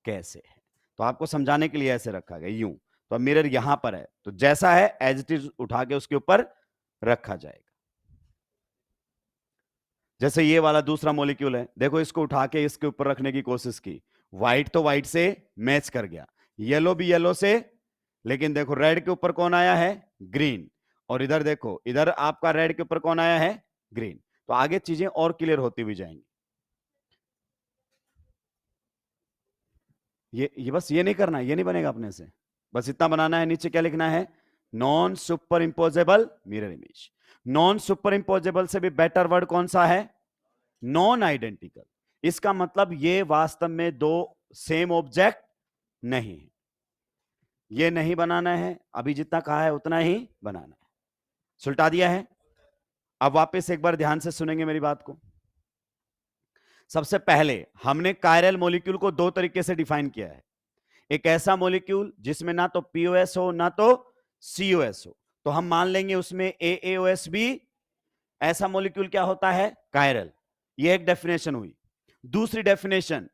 कैसे है। तो आपको समझाने के लिए ऐसे रखा गया, यूं। तो अब मिरर यहां पर है, तो जैसा है एज इट इज उठा के उसके ऊपर रखा जाएगा। जैसे ये वाला दूसरा मॉलिक्यूल है, देखो इसको उठा के इसके ऊपर रखने की कोशिश की, व्हाइट तो व्हाइट से मैच कर गया, येलो भी येलो से, लेकिन देखो रेड के ऊपर कौन आया है? ग्रीन। और इधर देखो, इधर आपका रेड के ऊपर कौन आया है? ग्रीन। तो आगे चीजें और क्लियर होती हुई जाएंगी। ये बस ये नहीं करना, ये नहीं बनेगा अपने से, बस इतना बनाना है। नीचे क्या लिखना है? Non superimposable mirror image. Non superimposable से भी बेटर वर्ड कौन सा है? Non identical. इसका मतलब ये वास्तव में दो सेम ऑब्जेक्ट नहीं है। ये नहीं बनाना है, अभी जितना कहा है उतना ही बनाना है। सुलटा दिया है। अब वापस एक बार ध्यान से सुनेंगे मेरी बात को। सबसे पहले हमने कायरल मॉलिक्यूल को दो तरीके से डिफाइन किया है। एक ऐसा मॉलिक्यूल जिसमें ना तो पीओएस हो ना तो सीओएस हो, तो हम मान लेंगे उसमें एएओएस भी। ऐसा मॉलिक्यूल क्या होता है? कायरल। ये एक डेफिनेशन हुई। दूसरी डेफिनेशन,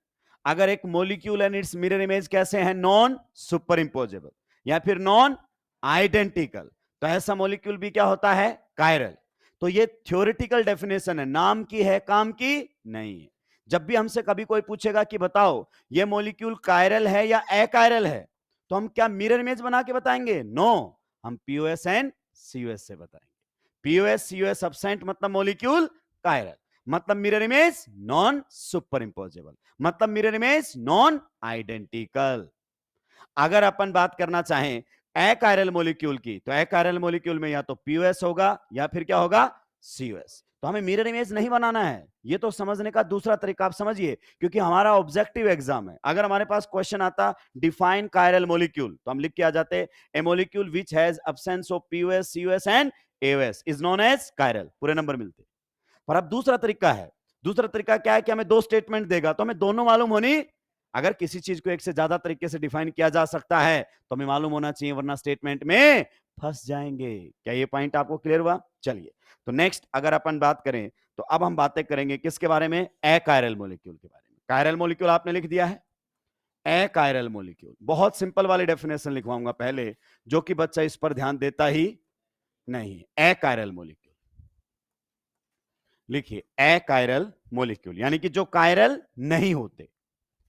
अगर एक molecule and its mirror image कैसे हैं? नॉन सुपर इंपोजेबल या फिर नॉन आइडेंटिकल, तो ऐसा मॉलिक्यूल भी क्या होता है? कायरल। तो ये थ्योरेटिकल डेफिनेशन है, नाम की है, काम की नहीं है। जब भी हमसे कभी कोई पूछेगा कि बताओ ये मॉलिक्यूल कायरल है या अकायरल है, तो हम क्या मिरर इमेज बना के बताएंगे? नो, हम पीओएस एंड सीओएस से बताएंगे। पीओएस सीओएस एब्सेंट मतलब मॉलिक्यूल कायरल, मतलब मिरर इमेज नॉन सुपर इंपोजेबल, मतलब मिरर इमेज नॉन आइडेंटिकल। अगर अपन बात करना चाहें अकायरल मॉलिक्यूल की, तो अकायरल मॉलिक्यूल में या तो पीओएस होगा या फिर क्या होगा? सीओएस। तो हमें मिरर इमेज नहीं बनाना है। ये तो समझने का दूसरा तरीका आप समझिए, क्योंकि हमारा ऑब्जेक्टिव एग्जाम है। अगर हमारे पास क्वेश्चन आता डिफाइन कायरल मॉलिक्यूल, तो हम लिख के आ जाते a molecule which has absence of POS COS and AOS is known as chiral, पूरे नंबर मिलते। पर अब दूसरा तरीका है। दूसरा तरीका क्या है कि हमें दो स्टेटमेंट देगा, तो हमें दोनों मालूम होनी। अगर किसी चीज को एक से ज्यादा तरीके से डिफाइन किया जा सकता है तो हमें मालूम होना चाहिए, वरना स्टेटमेंट में फंस जाएंगे। क्या ये पॉइंट आपको क्लियर हुआ? चलिए, तो नेक्स्ट अगर अपन बात करें, तो अब हम बातें करेंगे किसके बारे में? अकायरल मॉलिक्यूल के बारे में। कायरल मॉलिक्यूल आपने लिख दिया है। अकायरल मॉलिक्यूल, बहुत सिंपल वाली डेफिनेशन लिखवाऊंगा पहले, जो कि बच्चा इस पर ध्यान देता ही नहीं है। अकायरल मॉलिक्यूल लिखिए, अकायरल मॉलिक्यूल यानी कि जो कायरल नहीं होते,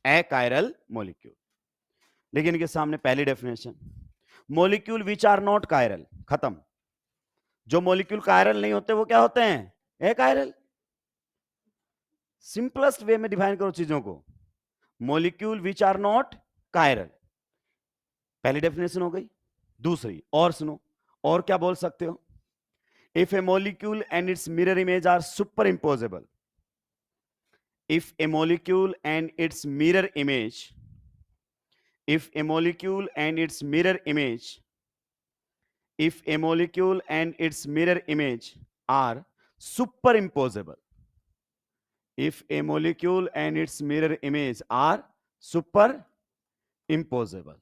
अकायरल मॉलिक्यूल। लेकिन इनके सामने पहली definition, molecule which are not chiral, खत्म। जो मॉलिक्यूल कायरल नहीं होते वो क्या होते हैं? अकायरल। सिंपलेस्ट वे में डिफाइन करो चीजों को, molecule which are not chiral, पहली डेफिनेशन हो गई। दूसरी और सुनो, और क्या बोल सकते हो? If a molecule and its mirror image are superimposable, if a molecule and its mirror image, if a molecule and its mirror image, if a molecule and its mirror image are superimposable, if a molecule and its mirror image are superimposable,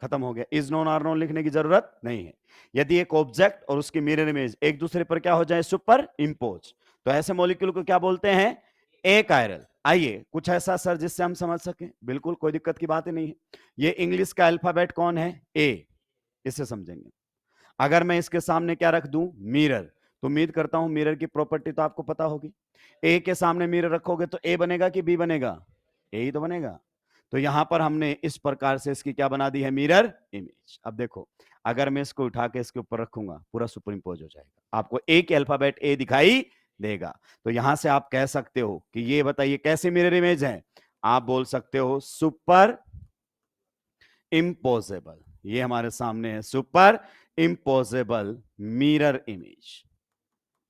खत्म हो गया। इज नॉन आर नॉन लिखने की जरूरत नहीं है। यदि एक ऑब्जेक्ट और उसकी मिरर इमेज एक दूसरे पर क्या हो जाए? सुपर इंपोज, तो ऐसे मॉलिक्यूल को क्या बोलते हैं? अकायरल। आइए कुछ ऐसा सर जिससे हम समझ सकें, बिल्कुल कोई दिक्कत की बात ही नहीं है। ये इंग्लिश का अल्फाबेट कौन है? ए, इससे समझेंगे। अगर मैं इसके सामने क्या रख दूं? मिरर, तो उम्मीद करता हूं मिरर की प्रॉपर्टी तो आपको पता होगी। ए के सामने मिरर रखोगे तो ए बनेगा कि बी बनेगा? ए ही तो बनेगा। तो यहां पर हमने इस प्रकार से इसकी क्या बना दी है? Mirror image. अब देखो, अगर मैं इसको उठा के इसके ऊपर रखूंगा, पूरा सुपर इंपोज हो जाएगा, आपको एक अल्फाबेट ए दिखाई देगा। तो यहां से आप कह सकते हो कि ये बताइए कैसे मिरर इमेज है? आप बोल सकते हो सुपर इंपोजेबल। ये हमारे सामने है superimposable mirror image,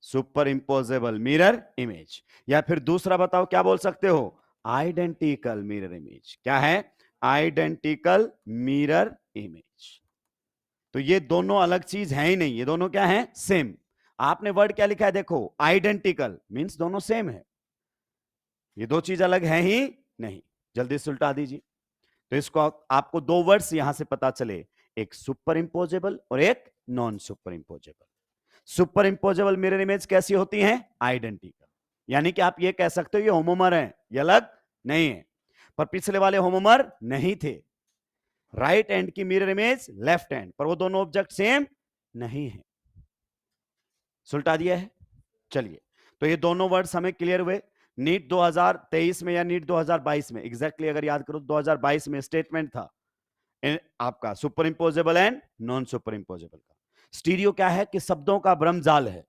superimposable mirror image. या फिर दूसरा बताओ क्या बोल सकते हो? Identical mirror image. क्या है? Identical mirror image. तो ये दोनों अलग चीज है ही नहीं, ये दोनों क्या है? सेम। आपने वर्ड क्या लिखा है? देखो, आइडेंटिकल मींस दोनों सेम है, ये दो चीज अलग है ही नहीं। जल्दी से उल्टा दीजिए। तो इसको आपको दो वर्ड्स यहां से पता चले, एक सुपर इंपोजेबल और एक non superimposable. Superimposable mirror image कैसी होती है? आइडेंटिकल, यानी कि आप ये कह सकते हो ये होमोमर है, ये अलग नहीं है। पर पिछले वाले होमोमर नहीं थे। राइट हैंड की मिरर इमेज लेफ्ट हैंड, पर वो दोनों ऑब्जेक्ट सेम नहीं है। सुलटा दिया है। चलिए, तो ये दोनों वर्ड्स हमें क्लियर हुए। नीट 2023 में या नीट 2022 में, एग्जैक्टली अगर याद करो 2022 में स्टेटमेंट था आपका सुपर इंपोजेबल एंड नॉन सुपर इंपोजेबल का। स्टीरियो क्या है? कि शब्दों का भ्रमजाल है।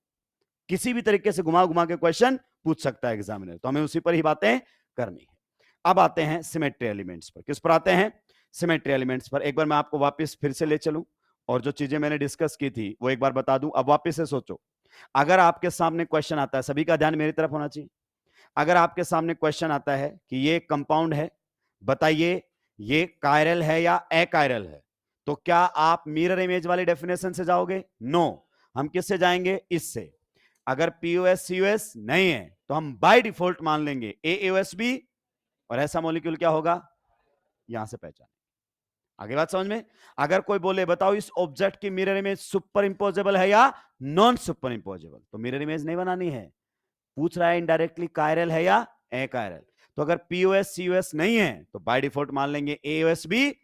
किसी भी तरीके से घुमा घुमा के क्वेश्चन पूछ सकता है एग्जामिनर, तो हमें उसी पर ही बातें करनी है। अब आते हैं सिमेट्री एलिमेंट्स पर। किस पर आते हैं? सिमेट्री एलिमेंट्स पर। एक बार मैं आपको वापस फिर से ले चलूं और जो चीजें मैंने डिस्कस की थी वो एक बार बता दूं। अब वापस से सोचो, अगर आपके सामने क्वेश्चन आता है, सभी का ध्यान मेरी तरफ होना चाहिए। अगर आपके सामने क्वेश्चन आता है कि ये कंपाउंड है, बताइए ये कायरल है या अकायरल है, तो क्या आप मिरर इमेज वाली डेफिनेशन से जाओगे? नो, हम किससे जाएंगे? इससे। अगर पीओएस सीओएस नहीं है तो हम बाय डिफॉल्ट मान लेंगे एओएसबी, और ऐसा मॉलिक्यूल क्या होगा? यहां से पहचान। आगे बात समझ में? अगर कोई बोले बताओ इस ऑब्जेक्ट की मिरर इमेज सुपर इंपोजेबल है या नॉन सुपर इंपोजेबल, तो मिरर इमेज नहीं बनानी है, पूछ रहा है इनडायरेक्टली कायरल है या अकायरल। तो अगर पीओएस सीओएस नहीं है तो बाय डिफॉल्ट मान लेंगे एओएसबी,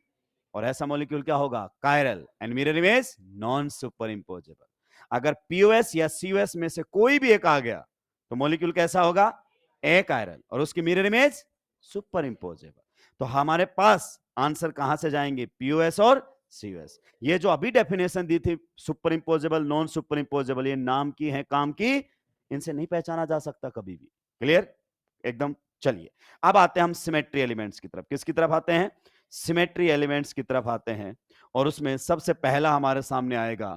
और ऐसा मॉलिक्यूल क्या होगा? Chiral, and mirror image non superimposable. अगर पीओएस या सीओएस में से कोई भी एक आ गया तो मॉलिक्यूल कैसा होगा? अकायरल, और उसकी मिरर इमेज सुपर इंपोजेबल। तो हमारे पास आंसर कहां से जाएंगे? पीओएस और सीओएस। ये जो अभी डेफिनेशन दी थी सुपर इंपोजेबल नॉन सुपर इंपोजेबल, ये नाम की है काम की, इनसे नहीं पहचाना जा सकता कभी भी। क्लियर एकदम? चलिए अब आते हैं हम सिमेट्री एलिमेंट्स की तरफ। किसकी तरफ आते हैं? सिमेट्री एलिमेंट्स की तरफ आते हैं, और उसमें सबसे पहला हमारे सामने आएगा,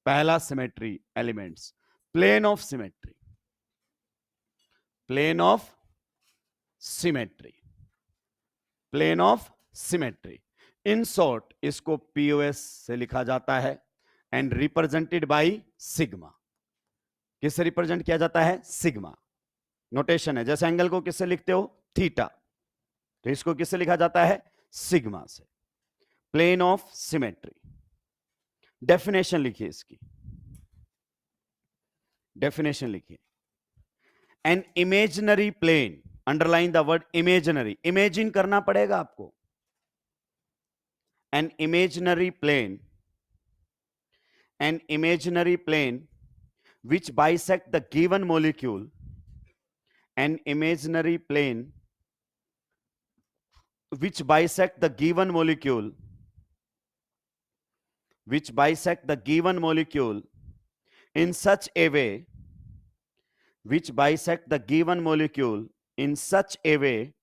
पहला symmetry elements, plane of symmetry. Plane of symmetry, plane of symmetry. In short इसको पीओएस से लिखा जाता है, एंड रिप्रेजेंटेड बाय सिग्मा। किससे रिप्रेजेंट किया जाता है? सिग्मा। नोटेशन है, जैसे एंगल को किससे लिखते हो? थीटा, तो इसको किससे लिखा जाता है? सिग्मा से। Plane of symmetry. डेफिनेशन लिखिए इसकी, डेफिनेशन लिखिए। An imaginary plane, underline the word imaginary, imagine करना पड़ेगा आपको। An imaginary plane, an imaginary plane which bisect the given molecule, an imaginary plane which bisect the given molecule, which bisect the given molecule in such a way, which bisect the given molecule in such a way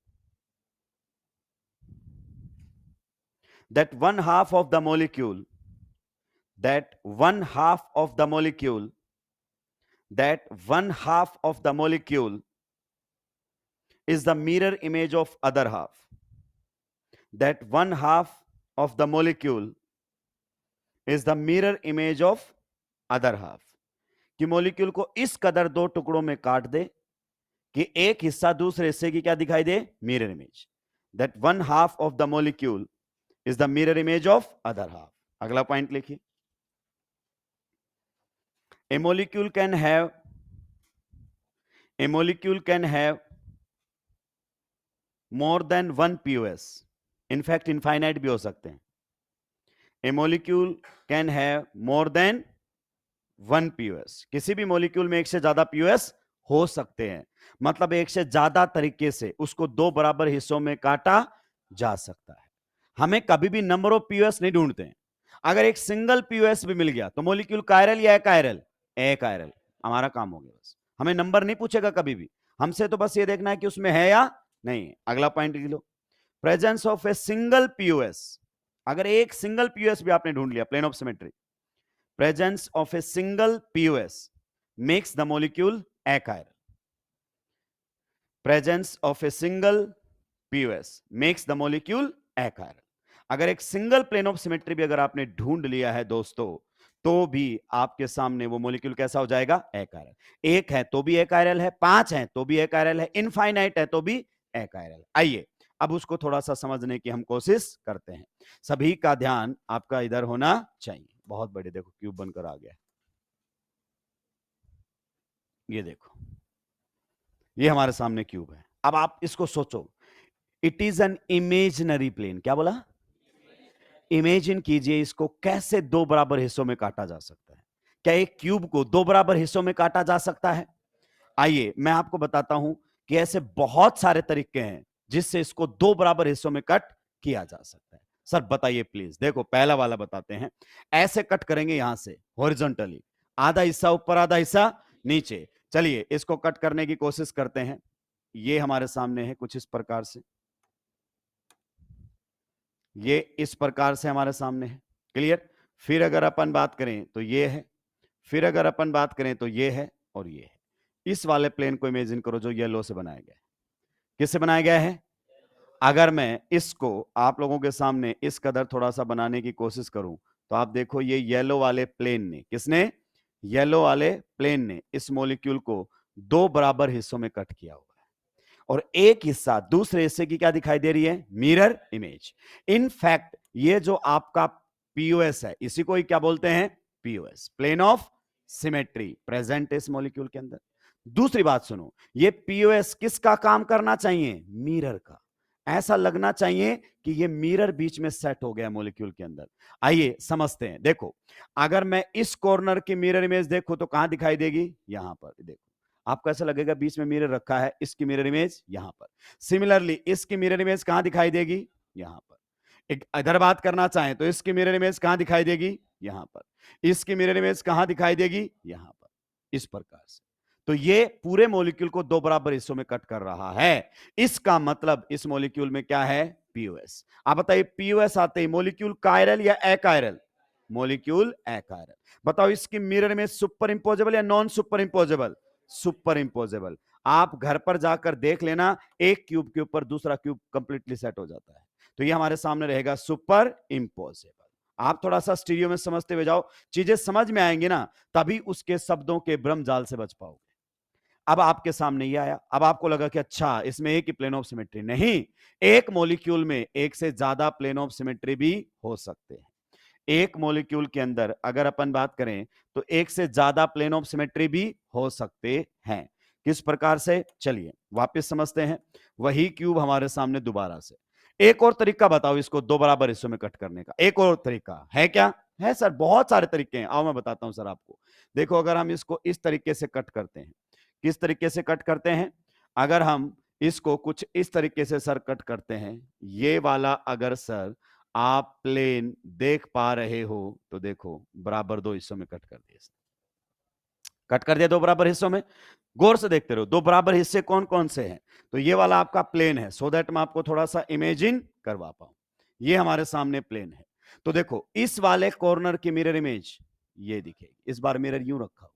that one half of the molecule, that one half of the molecule, that one half of the molecule is the mirror image of other half, that one half of the molecule is the mirror image of other half। कि मॉलिक्यूल को इस कदर दो टुकड़ों में काट दे कि एक हिस्सा दूसरे हिस्से की क्या दिखाई दे? Mirror image. That one half of the molecule is the mirror image of other half. अगला पॉइंट लिखिए, a molecule can have, a molecule can have more than one POS, in fact infinite भी हो सकते हैं। A molecule can have more than one POS, किसी भी मॉलिक्यूल में एक से ज्यादा पीओएस हो सकते हैं, मतलब एक से ज्यादा तरीके से उसको दो बराबर हिस्सों में काटा जा सकता है। हमें कभी भी नंबर ऑफ पीओएस नहीं ढूंढते हैं। अगर एक सिंगल पीओएस भी मिल गया तो मॉलिक्यूल कायरल या अकायरल? अकायरल, हमारा काम हो गया बस। हमें नंबर नहीं पूछेगा कभी भी, हमसे तो बस ये देखना है कि उसमें है या नहीं। अगला पॉइंट लिख लो, presence of a single POS. अगर एक सिंगल पीओएस भी आपने ढूंढ लिया, plane of symmetry, presence of a single POS makes the molecule achiral. Presence of a single POS makes the molecule achiral. अगर एक सिंगल प्लेन ऑफ सिमेट्री भी अगर आपने ढूंढ लिया है दोस्तों, तो भी आपके सामने वो मॉलिक्यूल कैसा हो जाएगा? अकायरल। एक है तो भी अकायरल है, पांच है तो भी अकायरल है, इनफाइनाइट है तो भी अकायरल। आइए अब उसको थोड़ा सा समझने की हम कोशिश करते हैं। सभी का ध्यान आपका इधर होना चाहिए। बहुत बड़े देखो क्यूब बनकर आ गया, ये देखो, ये हमारे सामने क्यूब है। अब आप इसको सोचो, it is an imaginary plane. क्या बोला? इमेजिन कीजिए इसको कैसे दो बराबर हिस्सों में काटा जा सकता है। क्या एक क्यूब को दो बराबर हिस्सों में काटा जा सकता है? आइए मैं आपको बताता हूं कि ऐसे बहुत सारे तरीके हैं जिससे इसको दो बराबर हिस्सों में कट किया जा सकता है। सर बताइए प्लीज। देखो पहला वाला बताते हैं, ऐसे कट करेंगे यहां से हॉरिजॉन्टली, आधा हिस्सा ऊपर आधा हिस्सा नीचे। चलिए इसको कट करने की कोशिश करते हैं। ये हमारे सामने है कुछ इस प्रकार से, ये इस प्रकार से हमारे सामने है। क्लियर। फिर अगर अपन बात करें तो ये है, फिर अगर अपन बात करें तो ये है और ये है। इस वाले प्लेन को इमेजिन करो जो येलो से बनाया गया है। किससे बनाया गया है? अगर मैं इसको आप लोगों के सामने इस कदर थोड़ा सा बनाने की कोशिश करूं तो आप देखो ये येलो वाले प्लेन ने, किसने? येलो वाले प्लेन ने इस मॉलिक्यूल को दो बराबर हिस्सों में कट किया हुआ है और एक हिस्सा दूसरे हिस्से की क्या दिखाई दे रही है? Mirror image. इनफैक्ट ये जो आपका पीओएस है इसी को ही क्या बोलते हैं? POS, plane of symmetry, present इस मॉलिक्यूल के अंदर। दूसरी बात सुनो, ये पीओएस किसका काम करना चाहिए? मिरर का। ऐसा लगना चाहिए कि ये मिरर बीच में सेट हो गया मॉलिक्यूल के अंदर। आइए समझते हैं। देखो अगर मैं इस कॉर्नर की मिरर इमेज देखूं तो कहां दिखाई देगी? यहां पर। देखो आपको ऐसा लगेगा बीच में मिरर रखा है, इसकी मिरर इमेज यहां पर। सिमिलरली इसकी मिरर इमेज कहां दिखाई देगी? यहां पर। एक अदर बात करना चाहें तो इसकी मिरर इमेज कहां दिखाई देगी? यहां पर। इसकी मिरर इमेज कहां दिखाई देगी? यहां पर। इस प्रकार से तो ये पूरे मॉलिक्यूल को दो बराबर हिस्सों में कट कर रहा है। इसका मतलब इस मॉलिक्यूल में क्या है? पीओएस। आप बताइए पीओएस आते ही मॉलिक्यूल कायरल या अकायरल? Molecule achiral. बताओ इसकी मिरर में सुपर इंपोजेबल या नॉन सुपर इंपोजेबल? सुपर इंपोजेबल। आप घर पर जाकर देख लेना, एक क्यूब के ऊपर दूसरा क्यूब कंप्लीटली सेट हो जाता है। तो ये हमारे सामने रहेगा सुपर इंपोजेबल। आप थोड़ा सा स्टीरियो में समझते हुए जाओ, चीजें समझ में आएंगी ना, तभी उसके शब्दों के भ्रमजाल से बच पाओगे। अब आपके सामने ये आया, अब आपको लगा कि अच्छा इसमें एक ही प्लेन ऑफ सिमेट्री। नहीं, एक मॉलिक्यूल में एक से ज्यादा प्लेन ऑफ सिमेट्री भी हो सकते हैं। एक मॉलिक्यूल के अंदर अगर अपन बात करें तो एक से ज्यादा प्लेन ऑफ सिमेट्री भी हो सकते हैं। किस प्रकार से? चलिए वापस समझते हैं। वही क्यूब हमारे सामने दोबारा से। एक और तरीका बताओ इसको दो बराबर हिस्सों में कट करने का। एक और तरीका है क्या? है सर, बहुत सारे तरीके हैं। आओ मैं बताता हूं सर आपको। देखो अगर हम इसको इस तरीके से कट करते हैं, किस तरीके से कट करते हैं? अगर हम इसको कुछ इस तरीके से सर कट करते हैं, ये वाला अगर सर आप प्लेन देख पा रहे हो तो देखो बराबर दो हिस्सों में कट कर दिया, कट कर दिया दो बराबर हिस्सों में। गौर से देखते रहो दो बराबर हिस्से कौन कौन से हैं। तो ये वाला आपका प्लेन है, सो दैट मैं आपको थोड़ा सा इमेजिन करवा पाऊं। ये हमारे सामने प्लेन है। तो देखो इस वाले कॉर्नर की मिरर इमेज ये दिखेगी, इस बार मिरर यूं रखा हुआ,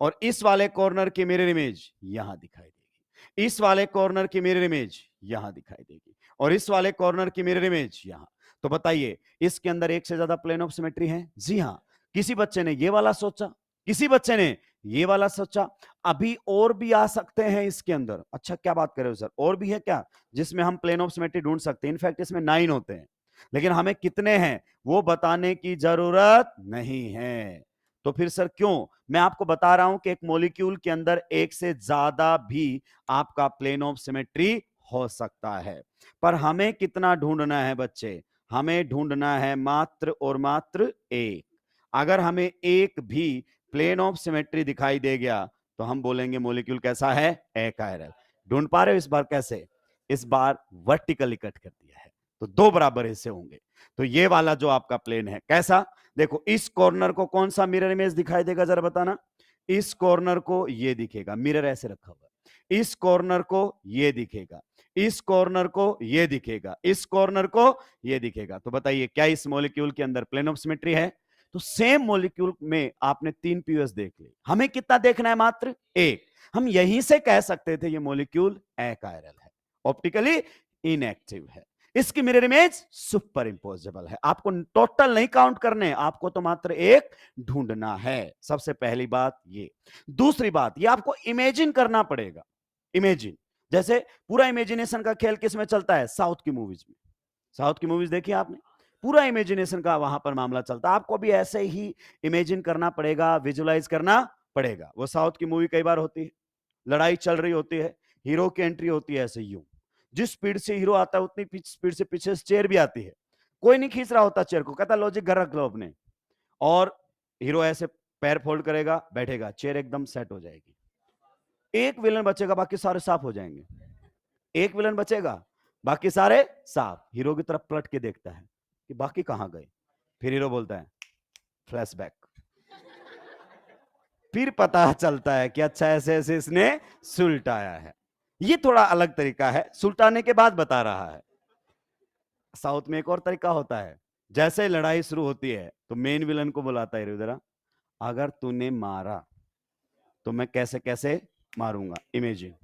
और इस वाले कॉर्नर की मिरर इमेज यहां दिखाई देगी, इस वाले कॉर्नर की मिरर इमेज यहां दिखाई देगी, और इस वाले कॉर्नर की मिरर इमेज यहां। तो बताइए इसके अंदर एक से ज्यादा प्लेन ऑफ सिमेट्री है? जी हां। किसी बच्चे ने ये वाला सोचा, किसी बच्चे ने ये वाला सोचा। अभी और भी आ सकते हैं इसके अंदर। अच्छा क्या बात कर रहे हो सर, और भी है क्या जिसमें हम प्लेन ऑफ सिमेट्री ढूंढ सकते हैं? इनफैक्ट इसमें 9 होते हैं, लेकिन हमें कितने हैं वो बताने की जरूरत नहीं है। तो फिर सर क्यों? मैं आपको बता रहा हूं कि एक मॉलिक्यूल के अंदर एक से ज्यादा भी आपका प्लेन ऑफ सिमेट्री हो सकता है, पर हमें कितना ढूंढना है बच्चे? हमें ढूंढना है मात्र और मात्र एक। अगर हमें एक भी प्लेन ऑफ सिमेट्री दिखाई दे गया तो हम बोलेंगे मॉलिक्यूल कैसा है? अकायरल। ढूंढ पा रहे हो इस बार कैसे? इस बार वर्टिकली कट कर दिया है तो दो बराबर हिस्से होंगे। तो ये वाला जो आपका प्लेन है कैसा? देखो इस कॉर्नर को कौन सा मिरर इमेज दिखाई देगा जरा बताना। इस कॉर्नर को ये दिखेगा, मिरर ऐसे रखा हुआ है। इस कॉर्नर को ये दिखेगा, इस कॉर्नर को ये दिखेगा, इस कॉर्नर को ये दिखेगा। तो बताइए क्या इस मॉलिक्यूल के अंदर प्लेन ऑफ सिमेट्री है? तो सेम मॉलिक्यूल में आपने 3 पीओएस देख ली, हमें कितना देखना है? मात्र एक। हम यहीं से कह सकते थे ये मॉलिक्यूल अकायरल है, ऑप्टिकली इनएक्टिव है। इसकी मिरर इमेज सुपर इंपोजेबल है। आपको टोटल नहीं काउंट करने, आपको तो मात्र एक ढूंढना है। सबसे पहली बात ये। दूसरी बात ये आपको इमेजिन करना पड़ेगा। इमेजिन, जैसे पूरा इमेजिनेशन का खेल किस में चलता है? साउथ की मूवीज में। साउथ की मूवीज देखी आपने? पूरा इमेजिनेशन का वहां पर मामला चलता है। आपको भी ऐसे ही इमेजिन करना पड़ेगा, विजुलाइज करना पड़ेगा। वो साउथ की मूवी कई बार होती है, लड़ाई चल रही होती है, हीरो की एंट्री होती है ऐसे यूं, जिस स्पीड से हीरो आता है उतनी स्पीड से पीछे चेयर भी आती है। कोई नहीं खींच रहा होता चेयर को, कहता लॉजिक घर रख लो अपने, और हीरो ऐसे पैर फोल्ड करेगा, बैठेगा, चेयर एकदम सेट हो जाएगी। एक विलन बचेगा, बाकी सारे साफ हो जाएंगे। एक विलन बचेगा, बाकी सारे साफ। हीरो की तरफ पलट के देखता है कि बाकी कहां गए। फिर हीरो बोलता है फ्लैशबैक, फिर पता चलता है कि अच्छा ऐसे ऐसे इसने सुलटाया है। ये थोड़ा अलग तरीका है, सुलटाने के बाद बता रहा है। साउथ में एक और तरीका होता है, जैसे लड़ाई शुरू होती है तो मेन विलन को बुलाता है, रुद्रा अगर तूने मारा तो मैं कैसे कैसे मारूंगा, इमेजिन।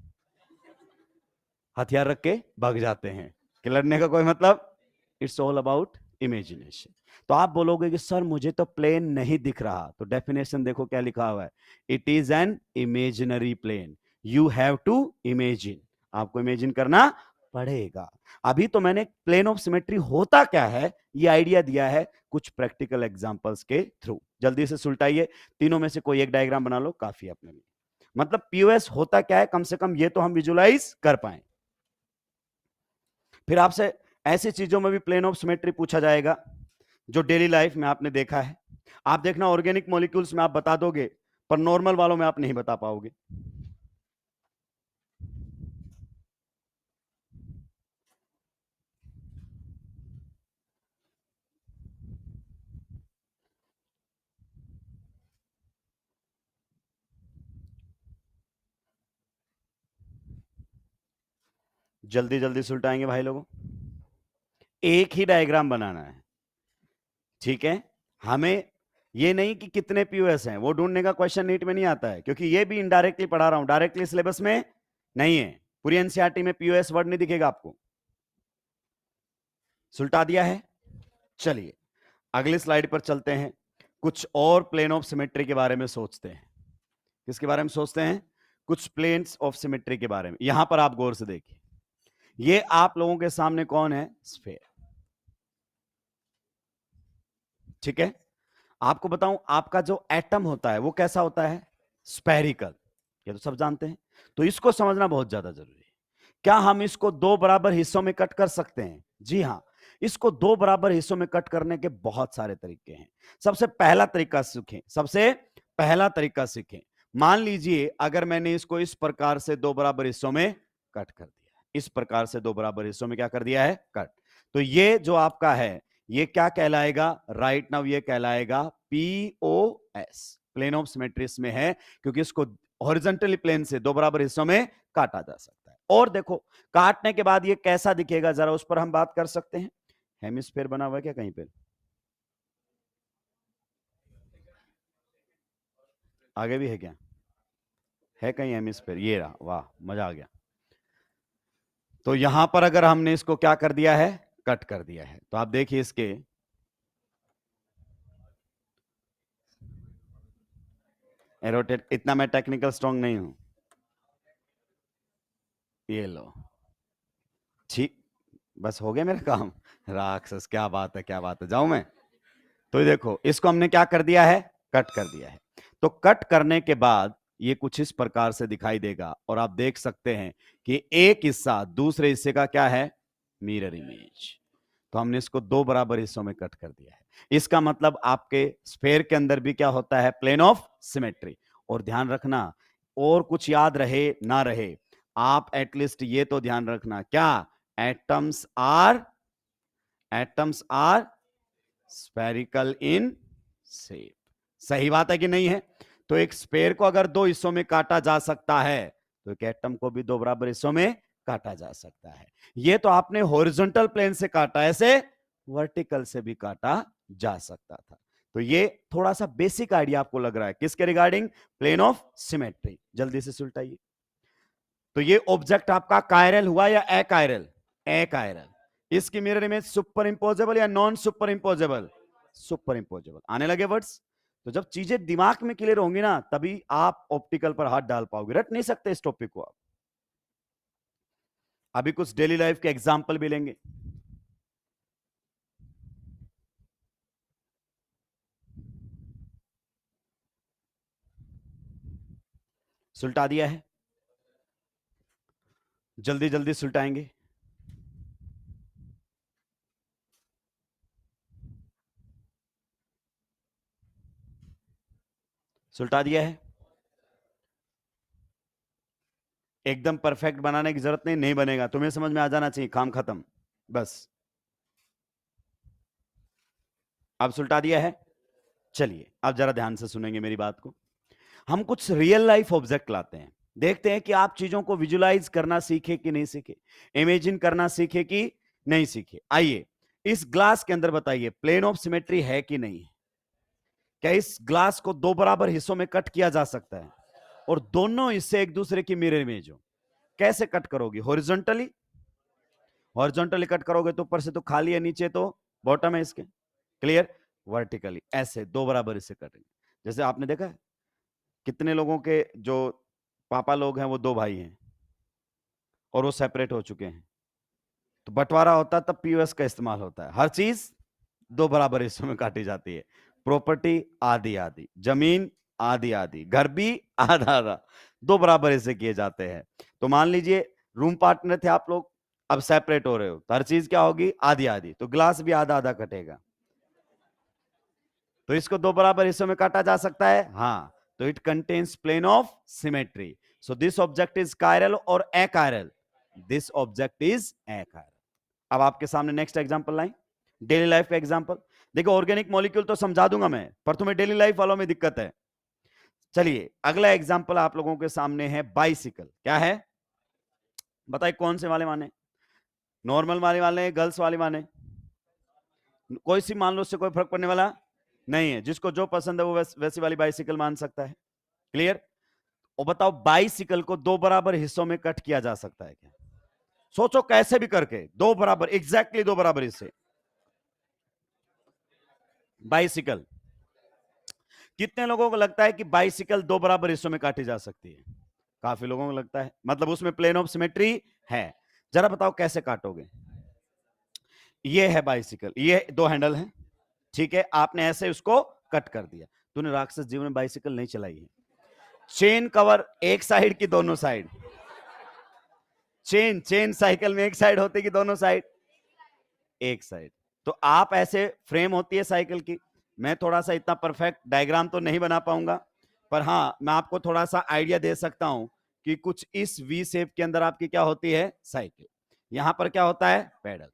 हथियार रख के भाग जाते हैं कि लड़ने का कोई मतलब, इट्स ऑल अबाउट इमेजिनेशन। तो आप बोलोगे कि सर मुझे तो प्लेन नहीं दिख रहा, तो डेफिनेशन देखो क्या लिखा हुआ है, it is an imaginary plane, you have to imagine, आपको इमेजिन करना पड़ेगा। अभी तो मैंने प्लेन ऑफ सिमेट्री होता क्या है ये आइडिया दिया है कुछ प्रैक्टिकल एग्जांपल्स के थ्रू। जल्दी से सुलटाइए, तीनों में से कोई एक डायग्राम बना लो, काफी अपने लिए। मतलब पीओएस होता क्या है, कम से कम ये तो हम विजुलाइज कर पाए। फिर आपसे ऐसी चीजों में भी प्लेन ऑफ सिमेट्री पूछा जाएगा जो डेली लाइफ में आपने देखा है। आप देखना ऑर्गेनिक मॉलिक्यूल्स में आप बता दोगे, पर नॉर्मल वालों में आप नहीं बता पाओगे। जल्दी जल्दी सुलटाएंगे भाई लोगों, एक ही डायग्राम बनाना है, ठीक है। हमें ये नहीं कि कितने पीओएस हैं, वो ढूंढने का क्वेश्चन नीट में नहीं आता है, क्योंकि ये भी इनडायरेक्टली पढ़ा रहा हूं, डायरेक्टली सिलेबस में नहीं है। पूरी एनसीईआरटी में पीओएस वर्ड नहीं दिखेगा आपको। सुलटा दिया है। चलिए अगली स्लाइड पर चलते हैं, कुछ और प्लेन ऑफ सिमेट्री के बारे में सोचते हैं। किसके बारे में सोचते हैं, कुछ प्लेन्स ऑफ सिमेट्री के बारे में। यहां पर आप गौर से देखिए, ये आप लोगों के सामने कौन है, स्फेयर, ठीक है। आपको बताऊं आपका जो एटम होता है वो कैसा होता है, स्फेरिकल, ये तो सब जानते हैं। तो इसको समझना बहुत ज्यादा जरूरी है। क्या हम इसको दो बराबर हिस्सों में कट कर सकते हैं, जी हां। इसको दो बराबर हिस्सों में कट करने के बहुत सारे तरीके हैं। सबसे पहला तरीका सीखें, सबसे पहला तरीका सीखें। मान लीजिए अगर मैंने इसको इस प्रकार से दो बराबर हिस्सों में कट कर दिया, इस प्रकार से दो बराबर हिस्सों में क्या कर दिया है, कट। तो ये जो आपका है ये क्या कहलाएगा, राइट नाउ ये कहलाएगा पीओएस, प्लेन ऑफ सिमेट्री में है, क्योंकि इसको हॉरिजॉन्टली प्लेन से दो बराबर हिस्सों में काटा जा सकता है। और देखो काटने के बाद ये कैसा दिखेगा, जरा उस पर हम बात कर सकते हैं। हेमिस्फेयर बना हुआ है क्या कहीं पे, आगे भी है क्या, है कहीं हेमिस्फेयर, ये रहा, वाह मजा आ गया। तो यहां पर अगर हमने इसको क्या कर दिया है, कट कर दिया है, तो आप देखिए इसके एरोटेट, इतना मैं टेक्निकल स्ट्रांग नहीं हूं, ये लो, ठीक, बस हो गया मेरा काम। राक्षस, क्या बात है, क्या बात है, जाऊं मैं। तो देखो इसको हमने क्या कर दिया है, कट कर दिया है। तो कट करने के बाद ये कुछ इस प्रकार से दिखाई देगा, और आप देख सकते हैं कि एक हिस्सा दूसरे हिस्से का क्या है, मिरर इमेज। तो हमने इसको दो बराबर हिस्सों में कट कर दिया है। इसका मतलब आपके स्फेयर के अंदर भी क्या होता है, प्लेन ऑफ सिमेट्री। और ध्यान रखना, और कुछ याद रहे ना रहे, आप एटलीस्ट ये तो ध्यान रखना, क्या atoms are, atoms are spherical in shape. सही बात है कि नहीं है। तो एक स्फेयर को अगर दो हिस्सों में काटा जा सकता है, तो एक एटम को भी दो बराबर हिस्सों में काटा जा सकता है। ये तो आपने हॉरिजॉन्टल प्लेन से काटा, ऐसे वर्टिकल से भी काटा जा सकता था। तो ये थोड़ा सा बेसिक आइडिया आपको लग रहा है किसके रिगार्डिंग, प्लेन ऑफ सिमेट्री। जल्दी से सुलटाइए। तो ये ऑब्जेक्ट आपका कायरल हुआ या अकायरल, अकायरल। इसकी मिरर इमेज सुपर इंपोजेबल या नॉन सुपर इंपोजेबल, सुपर इंपोजेबल। आने लगे वर्ड्स। तो जब चीजें दिमाग में क्लियर होंगी ना, तभी आप ऑप्टिकल पर हाथ डाल पाओगे, रट नहीं सकते इस टॉपिक को आप। अभी कुछ डेली लाइफ के एग्जाम्पल भी लेंगे। सुलटा दिया है, जल्दी जल्दी सुलटाएंगे। सुलटा दिया है, एकदम परफेक्ट बनाने की जरूरत नहीं, नहीं बनेगा, तुम्हें समझ में आ जाना चाहिए, काम खत्म, बस। अब सुलटा दिया है। चलिए अब जरा ध्यान से सुनेंगे मेरी बात को। हम कुछ रियल लाइफ ऑब्जेक्ट लाते हैं, देखते हैं कि आप चीजों को विजुलाइज करना सीखे कि नहीं सीखे, इमेजिन करना सीखे कि नहीं सीखे। आइए इस ग्लास के अंदर बताइए प्लेन ऑफ सिमेट्री है कि नहीं है? क्या इस ग्लास को दो बराबर हिस्सों में कट किया जा सकता है और दोनों हिस्से एक दूसरे की मिरर इमेज हो? कैसे कट करोगे? हॉरिजॉन्टली, हॉरिजॉन्टली कट करोगे तो ऊपर से तो खाली है, नीचे तो बॉटम है इसके। क्लियर? वर्टिकली ऐसे दो बराबर हिस्से कटेंगे। जैसे आपने देखा है कितने लोगों के जो पापा लोग हैं वो दो भाई हैं और वो सेपरेट हो चुके हैं, तो बंटवारा होता है तब पीओएस का इस्तेमाल होता है। हर चीज दो बराबर हिस्सों में काटी जाती है। प्रॉपर्टी आधी आधी, जमीन आधी आधी, घर भी आधा आधा, दो बराबर हिस्से किए जाते हैं। तो मान लीजिए रूम पार्टनर थे आप लोग, अब सेपरेट हो रहे हो तो हर चीज क्या होगी? आधी आधी। तो ग्लास भी आधा आधा कटेगा। तो इसको दो बराबर हिस्सों में काटा जा सकता है, हाँ। तो it contains plane of symmetry. So this object is chiral और achiral? This object is achiral. अब आपके सामने नेक्स्ट एग्जांपल लाएं, डेली लाइफ का एग्जांपल। देखो ऑर्गेनिक मॉलिक्यूल तो समझा दूंगा मैं, पर तुम्हें डेली लाइफ वालों में दिक्कत है। चलिए अगला एग्जांपल आप लोगों के सामने है बाइसिकल। क्या है बताइए? कौन से वाले माने? नॉर्मल वाले माने, गर्ल्स वाले माने? कोई सी मान लो, उससे कोई फर्क पड़ने वाला नहीं है। जिसको जो पसंद है वो वैसी वाली बाइसिकल मान सकता है। क्लियर? और बताओ बाइसिकल को दो बराबर हिस्सों में कट किया जा सकता है क्या? सोचो कैसे भी करके, दो बराबर, एग्जैक्टली दो बराबर हिस्से। बाइसिकल, कितने लोगों को लगता है कि बाइसिकल दो बराबर हिस्सों में काटी जा सकती है? काफी लोगों को लगता है, मतलब उसमें प्लेन ऑफ सिमेट्री है। जरा बताओ कैसे काटोगे? ये है बाइसिकल, ये दो हैंडल हैं, ठीक है, आपने ऐसे उसको कट कर दिया। तूने राक्षस जीवन में बाइसिकल नहीं चलाई है। चेन कवर एक साइड की दोनों साइड, चेन चेन साइकिल में एक साइड होती कि दोनों साइड? एक साइड। तो आप ऐसे फ्रेम होती है साइकिल की। मैं थोड़ा सा इतना परफेक्ट डायग्राम तो नहीं बना पाऊंगा, पर हाँ मैं आपको थोड़ा सा आइडिया दे सकता हूं कि कुछ इस वी शेप के अंदर आपकी क्या होती है? साइकिल। यहां पर क्या होता है? पेडल।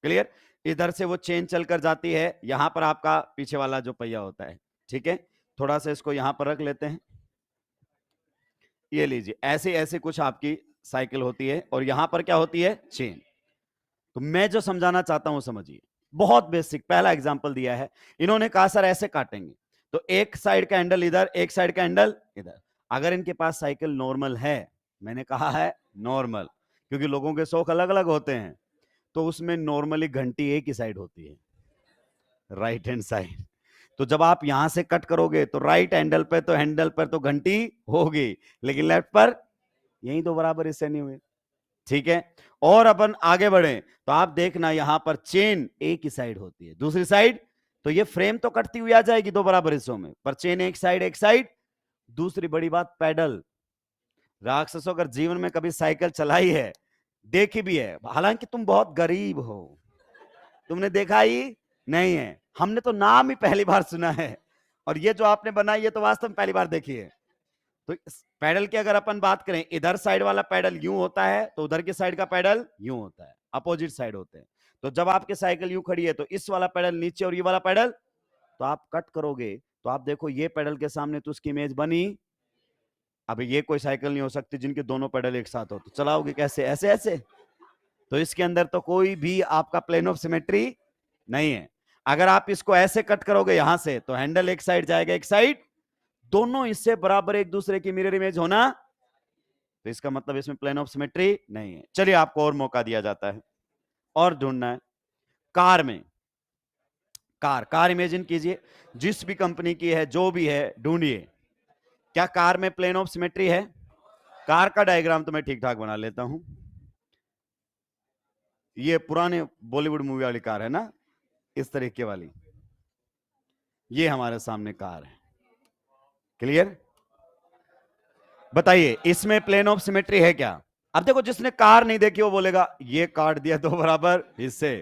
क्लियर? इधर से वो चेन चलकर जाती है, यहां पर आपका पीछे वाला जो पहिया होता है। ठीक है, थोड़ा सा इसको यहां पर रख लेते हैं। ये लीजिए, ऐसे ऐसे कुछ आपकी साइकिल होती है और यहां पर क्या होती है? चेन। तो मैं जो समझाना चाहता हूं समझिए, बहुत बेसिक पहला एग्जांपल दिया है। इन्होंने कहा सर ऐसे काटेंगे, तो एक साइड का हैंडल इधर, एक साइड का हैंडल इधर। अगर इनके पास साइकिल नॉर्मल है, मैंने कहा है नॉर्मल, क्योंकि लोगों के शौक अलग अलग होते हैं, तो उसमें नॉर्मली घंटी एक ही साइड होती है, राइट हैंड साइड। तो जब आप यहां से कट करोगे तो राइट हैंडल पे तो हैंडल पर तो घंटी होगी, लेकिन लेफ्ट पर यही दो बराबर हिस्से नहीं हुए। ठीक है, और अपन आगे बढ़े तो आप देखना यहां पर चेन एक ही साइड होती है, दूसरी साइड तो ये फ्रेम तो कटती हुई आ जाएगी दो बराबर हिस्सों में, पर चेन एक साइड एक साइड। दूसरी बड़ी बात, पेडल। राक्षसों अगर जीवन में कभी साइकिल चलाई है, देखी भी है, हालांकि तुम बहुत गरीब हो, तुमने देखा ही नहीं है, हमने तो नाम ही पहली बार सुना है, और ये जो आपने बनाई है तो वास्तव में पहली बार देखी है। तो पैडल की अगर अपन बात करें, इधर साइड वाला पैडल यूं होता है तो उधर की साइड का पैडल यूं होता है, अपोजिट साइड होते हैं। तो जब आपकी साइकिल यूं खड़ी है तो इस वाला पैडल नीचे और ये वाला पैडल, तो आप कट करोगे तो आप देखो ये पैडल के सामने तो उसकी इमेज बनी। अब ये कोई साइकिल नहीं हो सकती जिनके दोनों पैडल एक साथ हो, तो चलाओगे कैसे? ऐसे ऐसे। तो इसके अंदर तो कोई भी आपका प्लेन ऑफ सिमेट्री नहीं है। अगर आप इसको ऐसे कट करोगे यहां से, तो हैंडल एक साइड जाएगा, एक साइड, दोनों इससे बराबर एक दूसरे की मिरर इमेज होना, तो इसका मतलब इसमें प्लेन ऑफ सिमेट्री नहीं है। चलिए आपको और मौका दिया जाता है और ढूंढना है। कार में, कार कार इमेजिन कीजिए, जिस भी कंपनी की है, जो भी है, ढूंढिए क्या कार में प्लेन ऑफ सिमेट्री है? कार का डायग्राम तो मैं ठीक ठाक बना लेता हूं। ये पुराने बॉलीवुड मूवी वाली कार है ना, इस तरीके वाली। ये हमारे सामने कार है। क्लियर? बताइए इसमें प्लेन ऑफ सिमेट्री है क्या? अब देखो, जिसने कार नहीं देखी वो बोलेगा ये काट दिया दो बराबर हिस्से,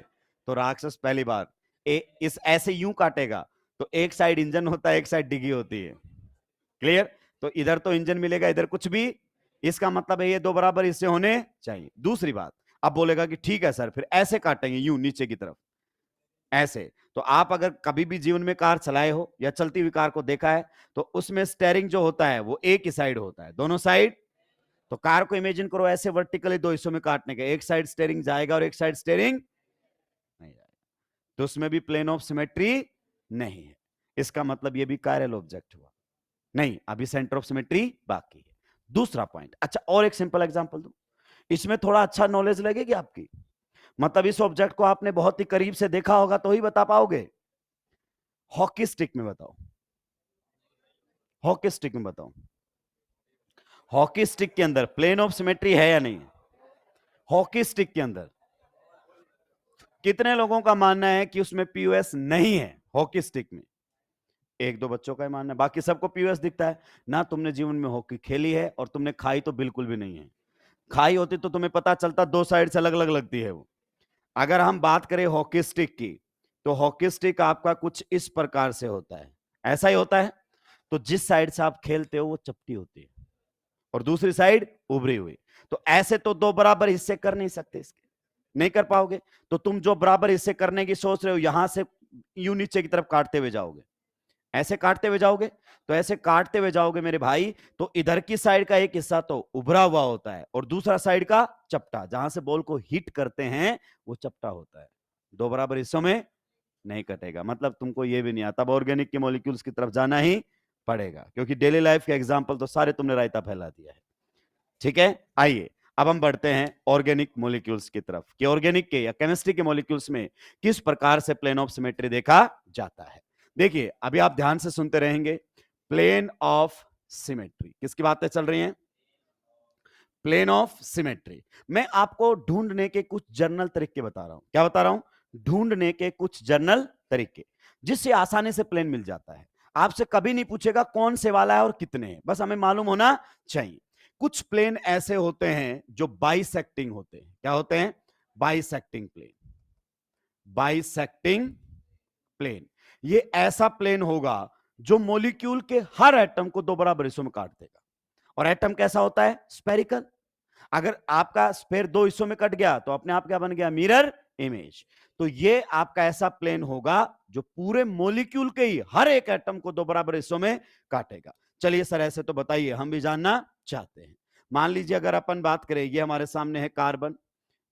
तो राक्षस पहली बार इस ऐसे यूं काटेगा तो एक साइड इंजन होता है, एक साइड डिग्गी होती है। क्लियर? तो इधर तो इंजन मिलेगा, इधर कुछ भी, इसका मतलब है ये दो बराबर हिस्से होने चाहिए। दूसरी बात, अब बोलेगा कि ठीक है सर फिर ऐसे काटेंगे यूं नीचे की तरफ, ऐसे। तो आप अगर कभी भी जीवन में कार चलाए हो या चलती हुई कार को देखा है, तो उसमें स्टेयरिंग जो होता है वो एक ही साइड होता है, दोनों साइड। तो कार को इमेजिन करो ऐसे वर्टिकली दो हिस्सों में काटने के, एक साइड स्टेयरिंग जाएगा और एक साइड स्टेयरिंग नहीं जाएगा, तो उसमें भी प्लेन ऑफ सिमेट्री नहीं है। इसका मतलब ये भी कायरल ऑब्जेक्ट हुआ नहीं, अभी सेंटर ऑफ सिमेट्री बाकी है। दूसरा पॉइंट, अच्छा और एक सिंपल एग्जांपल दूं, इसमें थोड़ा अच्छा नॉलेज लगेगी आपकी, मतलब इस ऑब्जेक्ट को आपने बहुत ही करीब से देखा होगा तो ही बता पाओगे। हॉकी स्टिक में बताओ, हॉकी स्टिक में बताओ, हॉकी स्टिक के अंदर प्लेन ऑफ सिमेट्री है या नहीं? हॉकी स्टिक के अंदर कितने लोगों का मानना है कि उसमें पीओएस नहीं है? हॉकी स्टिक में एक दो बच्चों का ही मानना है, बाकी सबको पीओएस दिखता है ना। तुमने जीवन में हॉकी खेली है और तुमने खाई तो बिल्कुल भी नहीं है, खाई होती तो तुम्हें पता चलता दो साइड से अलग अलग लगती है वो। अगर हम बात करें हॉकी स्टिक की, तो हॉकी स्टिक आपका कुछ इस प्रकार से होता है, ऐसा ही होता है। तो जिस साइड से आप खेलते हो वो चपटी होती है और दूसरी साइड उभरी हुई। तो ऐसे तो दो बराबर हिस्से कर नहीं सकते, इसके नहीं कर पाओगे। तो तुम जो बराबर हिस्से करने की सोच रहे हो, यहां से यूं नीचे की तरफ काटते हुए जाओगे, ऐसे काटते हुए जाओगे, तो ऐसे काटते हुए जाओगे मेरे भाई, तो इधर की साइड का एक हिस्सा तो उभरा हुआ होता है और दूसरा साइड का चपटा, जहां से बॉल को हिट करते हैं वो चपटा होता है। दो बराबर हिस्सों में नहीं कटेगा, मतलब तुमको ये भी नहीं आता, अब ऑर्गेनिक के मॉलिक्यूल्स की तरफ जाना ही पड़ेगा, क्योंकि डेली लाइफ के एग्जाम्पल तो सारे तुमने रायता फैला दिया है। ठीक है, आइए अब हम बढ़ते हैं ऑर्गेनिक मॉलिक्यूल्स की तरफ, कि ऑर्गेनिक के या केमिस्ट्री के मॉलिक्यूल्स में किस प्रकार से प्लेन ऑफ सिमेट्री देखा जाता है। देखिए अभी आप ध्यान से सुनते रहेंगे, प्लेन ऑफ सिमेट्री किसकी बातें चल रही हैं? Plane of symmetry. मैं आपको ढूंढने के कुछ जर्नल तरीके बता रहा हूं। क्या बता रहा हूं? ढूंढने के कुछ जर्नल तरीके, जिससे आसानी से प्लेन मिल जाता है। आपसे कभी नहीं पूछेगा कौन से वाला है और कितने हैं, बस हमें मालूम होना चाहिए। कुछ प्लेन ऐसे होते हैं जो बाइसेक्टिंग होते हैं। क्या होते हैं? Bisecting plane. बाइसेक्टिंग प्लेन, ये ऐसा प्लेन होगा जो मॉलिक्यूल के हर एटम को दो बराबर हिस्सों में काट देगा। और एटम कैसा होता है? स्पेरिकल। अगर आपका स्फेयर दो हिस्सों में कट गया तो अपने आप क्या बन गया? Mirror image. तो ये आपका ऐसा प्लेन होगा जो पूरे मॉलिक्यूल के ही हर एक एटम को दो बराबर हिस्सों में काटेगा। चलिए सर ऐसे तो बताइए, हम भी जानना चाहते हैं। मान लीजिए अगर अपन बात करें, ये हमारे सामने है कार्बन,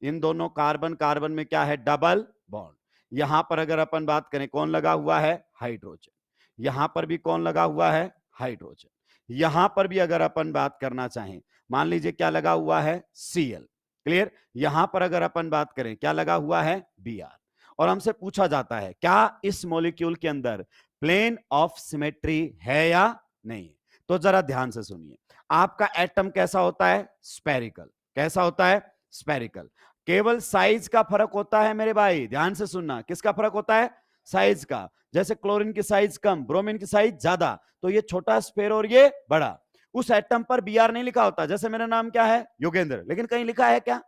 इन दोनों कार्बन कार्बन में क्या है? Double bond. यहां पर अगर अपन बात करें, कौन लगा हुआ है? हाइड्रोजन। यहां पर भी कौन लगा हुआ है? हाइड्रोजन। यहां पर भी अगर अपन बात करना चाहें, मान लीजिए क्या लगा हुआ है? Cl। क्लियर? यहां पर अगर अपन बात करें, क्या लगा हुआ है? Br। और हमसे पूछा जाता है क्या इस मॉलिक्यूल के अंदर प्लेन ऑफ सिमेट्री है या नहीं? तो जरा ध्यान से सुनिए, आपका एटम कैसा होता है? स्पेरिकल। कैसा होता है? स्पेरिकल। केवल साइज का फर्क होता है मेरे भाई, ध्यान से सुनना। किसका फर्क होता है? साइज का। जैसे क्लोरीन की साइज कम, ब्रोमीन की साइज ज्यादा, तो ये छोटा स्पेयर और ये बड़ा। उस एटम पर Br नहीं लिखा होता। जैसे मेरा नाम क्या है? योगेंद्र, लेकिन कहीं लिखा है क्या?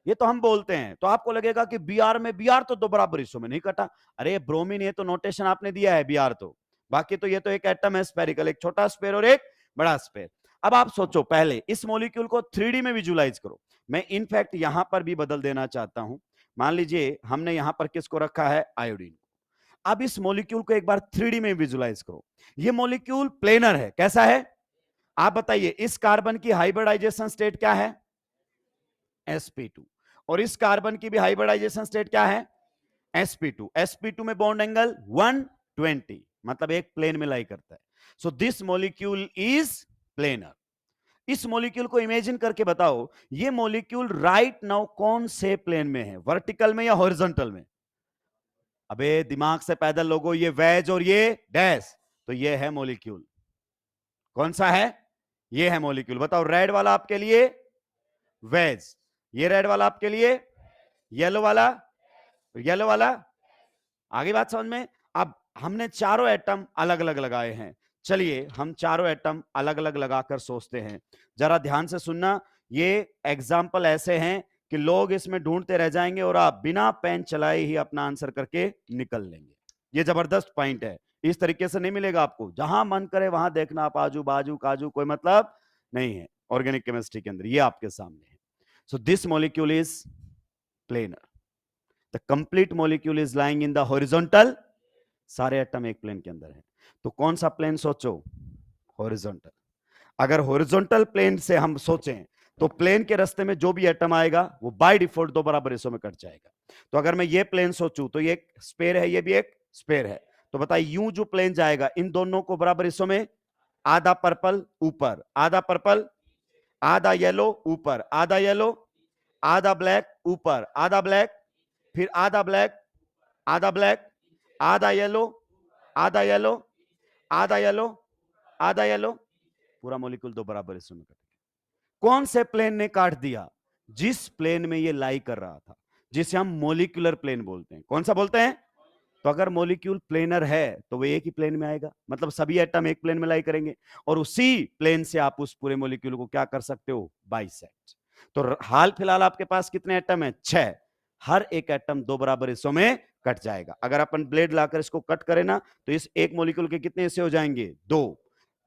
ये तो हम बोलते हैं, तो आपको लगेगा कि Br में Br तो दो बराबर हिस्सों में नहीं कटा। अरे ब्रोमीन, ये तो नोटेशन आपने दिया है Br, तो बाकी तो ये तो एक एटम है स्पेरिकल, एक छोटा स्पेयर और एक बड़ा स्पेयर। अब आप सोचो, पहले इस मॉलिक्यूल को 3D में विजुलाइज करो। मैं इनफैक्ट यहां पर भी बदल देना चाहता हूं। मान लीजिए हमने यहां पर किसको रखा है? आयोडीन। अब इस मॉलिक्यूल को एक बार 3D में विजुलाइज करो। ये मॉलिक्यूल प्लेनर है, कैसा है? आप बताइए, इस कार्बन की हाइब्रिडाइजेशन स्टेट क्या है? sp2। और इस कार्बन की भी हाइब्रिडाइजेशन स्टेट क्या है? sp2। sp2 में बॉन्ड एंगल 120, मतलब एक प्लेन में लाई करता है। So this molecule is planar. इस मॉलिक्यूल को इमेजिन करके बताओ, ये मॉलिक्यूल राइट नाउ कौन से प्लेन में है? वर्टिकल में या हॉरिजॉन्टल में? अबे दिमाग से पैदल लोगों, ये वेज और ये डैश, तो ये है मॉलिक्यूल। कौन सा है? ये है मॉलिक्यूल। बताओ, रेड वाला आपके लिए वेज, ये रेड वाला आपके लिए, येलो वाला, येलो वाला। आगे बात समझ में? अब हमने चारों एटम अलग अलग लगाए हैं। चलिए हम चारों एटम अलग अलग लगाकर सोचते हैं। जरा ध्यान से सुनना, ये एग्जाम्पल ऐसे हैं कि लोग इसमें ढूंढते रह जाएंगे और आप बिना पेन चलाए ही अपना आंसर करके निकल लेंगे। ये जबरदस्त पॉइंट है, इस तरीके से नहीं मिलेगा आपको। जहां मन करे वहां देखना, आप आजू बाजू काजू, कोई मतलब नहीं है ऑर्गेनिक केमिस्ट्री के अंदर। ये आपके सामने है। So this molecule is planar. The complete molecule is lying in the horizontal, सारे एटम एक प्लेन के अंदर है। तो कौन सा प्लेन सोचो? हॉरिजॉन्टल। अगर हॉरिजॉन्टल प्लेन से हम सोचें तो प्लेन के रास्ते में जो भी एटम आएगा वो बाय डिफॉल्ट दो बराबर हिस्सों में कट जाएगा। तो अगर मैं ये प्लेन सोचूं तो ये एक स्पेयर है, ये भी एक स्पेयर है, तो बताइए यूं जो प्लेन जाएगा इन दोनों को बराबर हिस्सों में, आधा पर्पल ऊपर, आधा पर्पल, आधा येलो ऊपर, आधा येलो, आधा ब्लैक ऊपर, आधा ब्लैक, फिर आधा ब्लैक, आधा ब्लैक, आधा येलो, आधा येलो, आधा येलो, आधा येलो, पूरा मॉलिक्यूल दो बराबर हिस्सों में कट गया। कौन से प्लेन ने काट दिया? जिस प्लेन में ये लाई कर रहा था, जिसे हम मॉलिक्यूलर प्लेन बोलते हैं। कौन सा बोलते हैं? तो अगर मॉलिक्यूल प्लेनर है तो वो एक ही प्लेन में आएगा, मतलब सभी एटम एक प्लेन में लाई करेंगे, और उसी प्लेन से आप उस पूरे मॉलिक्यूल को क्या कर सकते हो? बाइसेक्ट। तो हाल फिलहाल आपके पास कितने एटम है? 6। हर एक एटम दो बराबर हिस्सों में कट जाएगा। अगर अपन ब्लेड लाकर इसको कट करें ना तो इस एक मॉलिक्यूल के कितने हिस्से हो जाएंगे? 2।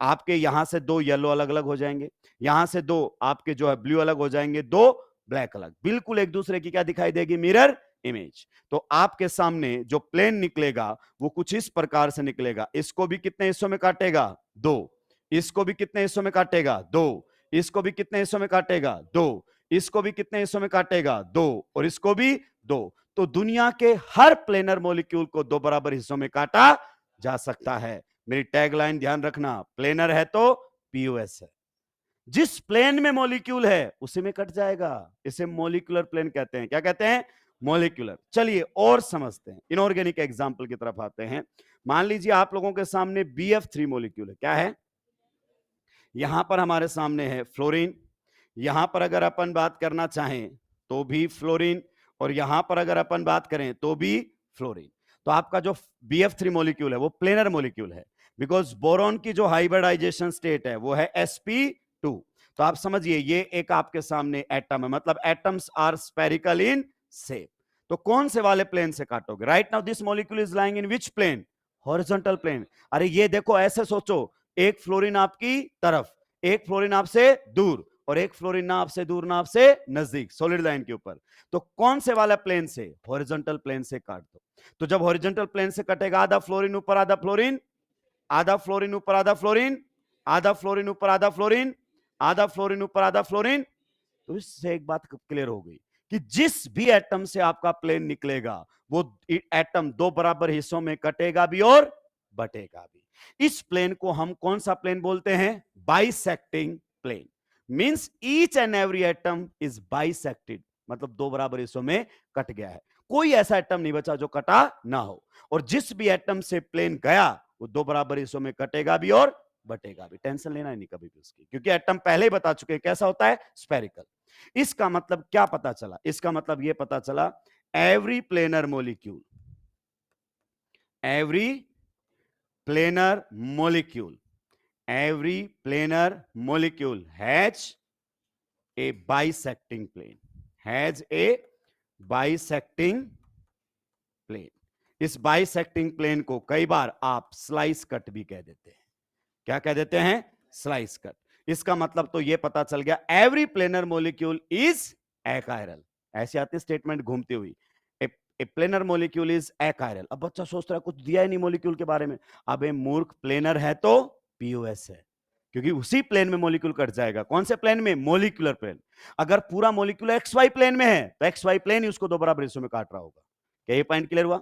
आपके यहां से 2 येलो अलग अलग हो जाएंगे, यहां से 2 आपके जो है ब्लू अलग हो जाएंगे, 2 ब्लैक अलग, बिल्कुल एक दूसरे की क्या दिखाई देगी? Mirror image. तो आपके सामने जो प्लेन निकलेगा वो कुछ इस प्रकार से निकलेगा। इसको भी कितने हिस्सों में काटेगा? 2। इसको भी कितने हिस्सों में काटेगा? 2। इसको भी कितने हिस्सों में काटेगा? 2। इसको भी कितने हिस्सों में काटेगा? 2। और इसको भी 2। तो दुनिया के हर प्लेनर मॉलिक्यूल को दो बराबर हिस्सों में काटा जा सकता है। मेरी टैगलाइन ध्यान रखना, प्लेनर है तो पीओएस है। जिस प्लेन में मॉलिक्यूल है उसी में कट जाएगा, इसे मॉलिक्यूलर प्लेन कहते हैं। क्या कहते हैं? मॉलिक्यूलर। चलिए और समझते हैं, इनऑर्गेनिक एग्जांपल की तरफ आते हैं। मान लीजिए आप लोगों के सामने BF3 मॉलिक्यूल है। क्या है? यहां पर हमारे सामने है फ्लोरीन, यहां पर अगर अपन बात करना चाहें तो भी फ्लोरीन, और यहां पर अगर अपन बात करें तो भी फ्लोरीन। तो आपका जो BF3 मॉलिक्यूल है वो प्लेनर मॉलिक्यूल है, बिकॉज बोरॉन की जो हाइब्रिडाइजेशन स्टेट है वो है sp2। तो आप समझिए ये एक आपके सामने एटम है, मतलब atoms are spherical in shape. तो कौन से वाले प्लेन से काटोगे? Right now this molecule is lying in which plane? Horizontal plane. अरे ये देखो, ऐसे सोचो, एक फ्लोरीन आपकी तरफ, एक फ्लोरीन आपसे दूर, और एक फ्लोरीन ना आपसे दूर ना आपसे नजदीक, सॉलिड लाइन के ऊपर। तो कौन से वाला प्लेन से? हॉरिजॉन्टल प्लेन से काट दो। तो जब हॉरिजॉन्टल प्लेन से कटेगा, आधा फ्लोरीन ऊपर आधा फ्लोरीन, आधा फ्लोरीन ऊपर आधा फ्लोरीन, आधा फ्लोरीन ऊपर आधा फ्लोरीन, आधा फ्लोरीन ऊपर आधा फ्लोरीन। तो इससे एक बात क्लियर हो गई कि जिस भी एटम से आपका प्लेन निकलेगा वो एटम दो बराबर हिस्सों में कटेगा भी और बटेगा भी। इस प्लेन को हम कौन सा प्लेन बोलते हैं? Bisecting plane. Means each and every atom is bisected, मतलब दो बराबर हिस्सों में कट गया है। कोई ऐसा एटम नहीं बचा जो कटा ना हो, और जिस भी एटम से प्लेन गया वो दो बराबर हिस्सों में कटेगा भी और बटेगा भी। टेंशन लेना ही नहीं कभी भी उसकी, क्योंकि एटम पहले ही बता चुके हैं कैसा होता है, स्फेरिकल। इसका मतलब क्या पता चला? इसका मतलब यह पता चला, every planar molecule, every planar molecule, every planar molecule has a bisecting plane, has a bisecting plane। इस बाइसेक्टिंग प्लेन को कई बार आप स्लाइस कट भी कह देते हैं। क्या कह देते हैं? Slice cut. इसका मतलब तो यह पता चल गया, एवरी प्लेनर मॉलिक्यूल इज एकायरल। ऐसी आती स्टेटमेंट घूमती हुई, ए प्लेनर मॉलिक्यूल इज एकायरल। अब बच्चा सोच रहा है कुछ दिया ही नहीं मॉलिक्यूल के बारे में। अबे मूर्ख, प्लेनर है तो पीओएस है, क्योंकि उसी प्लेन में मॉलिक्यूल कट जाएगा। कौन से प्लेन में? Molecular plane. अगर पूरा मॉलिक्यूल XY प्लेन में है तो XY प्लेन ही उसको दो बराबर हिस्सों में काट रहा होगा। क्या ये पॉइंट क्लियर हुआ?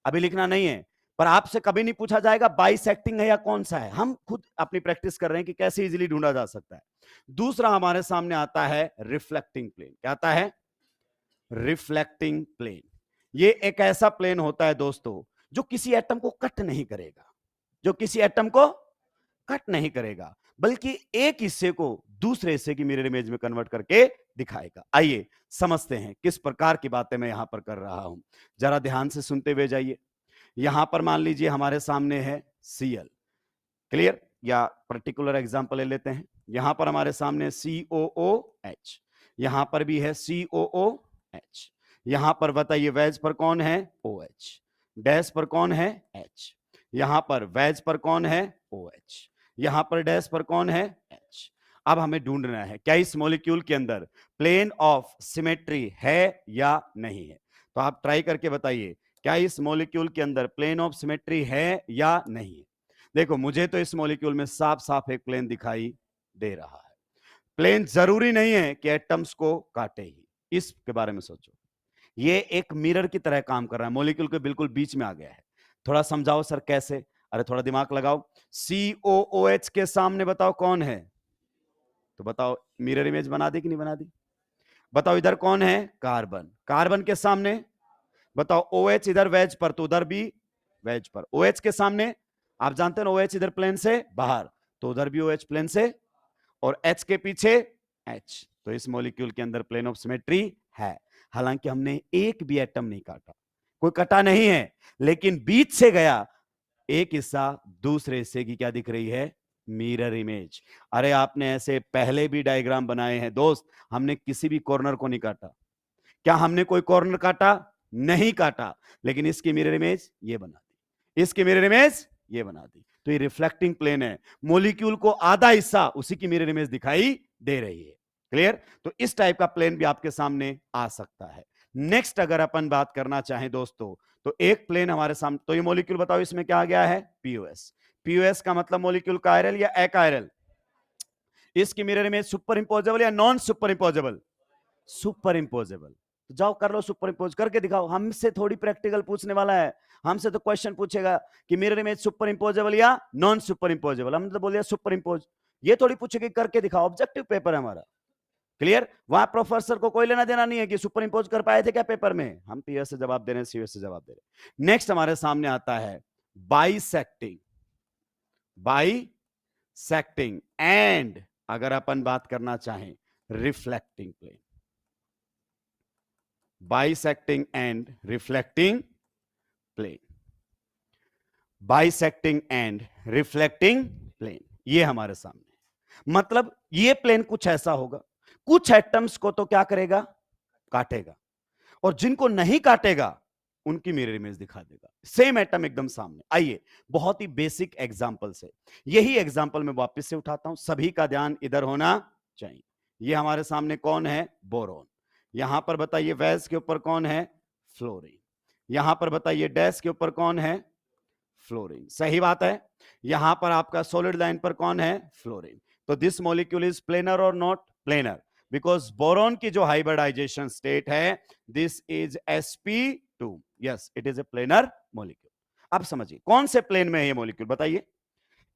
अभी लिखना नहीं है, पर आपसे कभी नहीं पूछा जाएगा बाइसेक्टिंग है या कौन सा है। हम खुद अपनी प्रैक्टिस कर रहे हैं कि कैसे इजीली ढूंढा जा सकता है। दूसरा हमारे सामने आता है रिफ्लेक्टिंग प्लेन। क्या आता है? Reflecting plane. ये एक ऐसा प्लेन होता है दोस्तों जो किसी एटम को कट नहीं करेगा, जो किसी एटम को कट नहीं करेगा, बल्कि एक हिस्से को दूसरे हिस्से की मिरर इमेज में कन्वर्ट करके दिखाएगा। आइए समझते हैं किस प्रकार की बातें मैं यहां पर कर रहा हूं, जरा ध्यान से सुनते हुए जाइए। यहां पर मान लीजिए हमारे सामने है Cl, क्लियर? या पर्टिकुलर एग्जांपल ले लेते हैं। यहां पर हमारे सामने COOH, यहां पर भी है COOH। यहां पर बताइए वेज पर कौन है? OH। डैश पर कौन है? H। यहां पर वेज पर कौन है? OH। यहां पर डैश पर कौन है? H। अब हमें ढूंढना है क्या इस मॉलिक्यूल के अंदर प्लेन ऑफ सिमेट्री है या नहीं है। तो आप ट्राई करके बताइए क्या इस मॉलिक्यूल के अंदर प्लेन ऑफ सिमेट्री है या नहीं। देखो मुझे तो इस मॉलिक्यूल में साफ साफ एक प्लेन दिखाई दे रहा है। प्लेन जरूरी नहीं है कि एटम्स को काटे ही, इसके बारे में सोचो। ये एक मिरर की तरह काम कर रहा है, मॉलिक्यूल के बिल्कुल बीच में आ गया है। थोड़ा समझाओ सर कैसे, अरे थोड़ा दिमाग लगाओ। COOH के सामने बताओ कौन है, तो बताओ मिरर इमेज बना दी कि नहीं बना दी। बताओ इधर कौन है, कार्बन, कार्बन के सामने बताओ OH इधर वेज पर, तो उधर भी वेज पर। OH के सामने आप जानते हैं OH इधर प्लेन से बाहर, तो उधर भी OH प्लेन से, और H के पीछे H। तो इस मॉलिक्यूल के अंदर प्लेन ऑफ सिमेट्री है। हालांकि हमने एक भी एटम नहीं काटा, कोई कटा नहीं है, लेकिन बीच से गया एक हिस्सा, दूसरे हिस्से की क्या दिख रही है, मिरर इमेज। अरे आपने ऐसे पहले भी डायग्राम बनाए हैं दोस्त, हमने किसी भी कॉर्नर को नहीं काटा। क्या हमने कोई कॉर्नर काटा, नहीं काटा, लेकिन इसकी मिरर इमेज ये बना दी, इसकी मिरर इमेज ये बना दी। तो ये रिफ्लेक्टिंग प्लेन है, मॉलिक्यूल को आधा हिस्सा उसी की मिरर इमेज दिखाई दे रही है। क्लियर। तो इस टाइप का प्लेन भी आपके सामने आ सकता है। नेक्स्ट अगर अपन बात करना चाहें दोस्तों, तो एक प्लेन हमारे सामने, तो ये मॉलिक्यूल बताओ इसमें क्या आ गया है, पीओएस। पीओएस का मतलब मॉलिक्यूल कायरल या अकायरल। इसकी मिरर इमेज सुपर इंपोजेबल या non superimposable, superimposable. तो जाओ कर लो, सुपर इंपोज करके दिखाओ। हमसे थोड़ी प्रैक्टिकल पूछने वाला है, हमसे तो क्वेश्चन पूछेगा कि मिरर इमेज सुपर इंपोजेबल या नॉन सुपर इंपोजेबल, हमने तो बोल दिया सुपर इंपोज। ये थोड़ी पूछेगी करके दिखाओ, ऑब्जेक्टिव पेपर है हमारा। क्लियर। वहां प्रोफेसर को कोई लेना देना नहीं है कि सुपर इंपोज कर पाए थे क्या पेपर में, हम पीएस से जवाब दे रहे हैं, सीएस से जवाब दे रहे हैं। नेक्स्ट हमारे सामने आता है बाइसेक्टिंग, बाइसेक्टिंग एंड अगर अपन बात करना चाहें reflecting plane, bisecting and reflecting plane, bisecting and reflecting plane, ये हमारे सामने। मतलब ये प्लेन कुछ ऐसा होगा, कुछ एटम्स को तो क्या करेगा, काटेगा, और जिनको नहीं काटेगा उनकी मिरर इमेज दिखा देगा, सेम एटम एकदम सामने। आइए बहुत ही बेसिक एग्जांपल से, यही एग्जांपल मैं वापस से उठाता हूं, सभी का ध्यान इधर होना चाहिए। ये हमारे सामने कौन है, बोरोन। यहां पर बताइए वैस के ऊपर कौन है, फ्लोरीन। यहां पर बताइए डैश के ऊपर कौन है, फ्लोरीन। सही बात है। यहां पर आपका सॉलिड लाइन पर कौन है, फ्लोरीन। तो दिस मॉलिक्यूल इज प्लेनर और नॉट प्लेनर, बिकॉज बोरोन की जो हाइब्रिडाइजेशन स्टेट है this is sp2, yes it is a planar molecule. अब समझिए कौन से प्लेन में है ये मॉलिक्यूल, बताइए।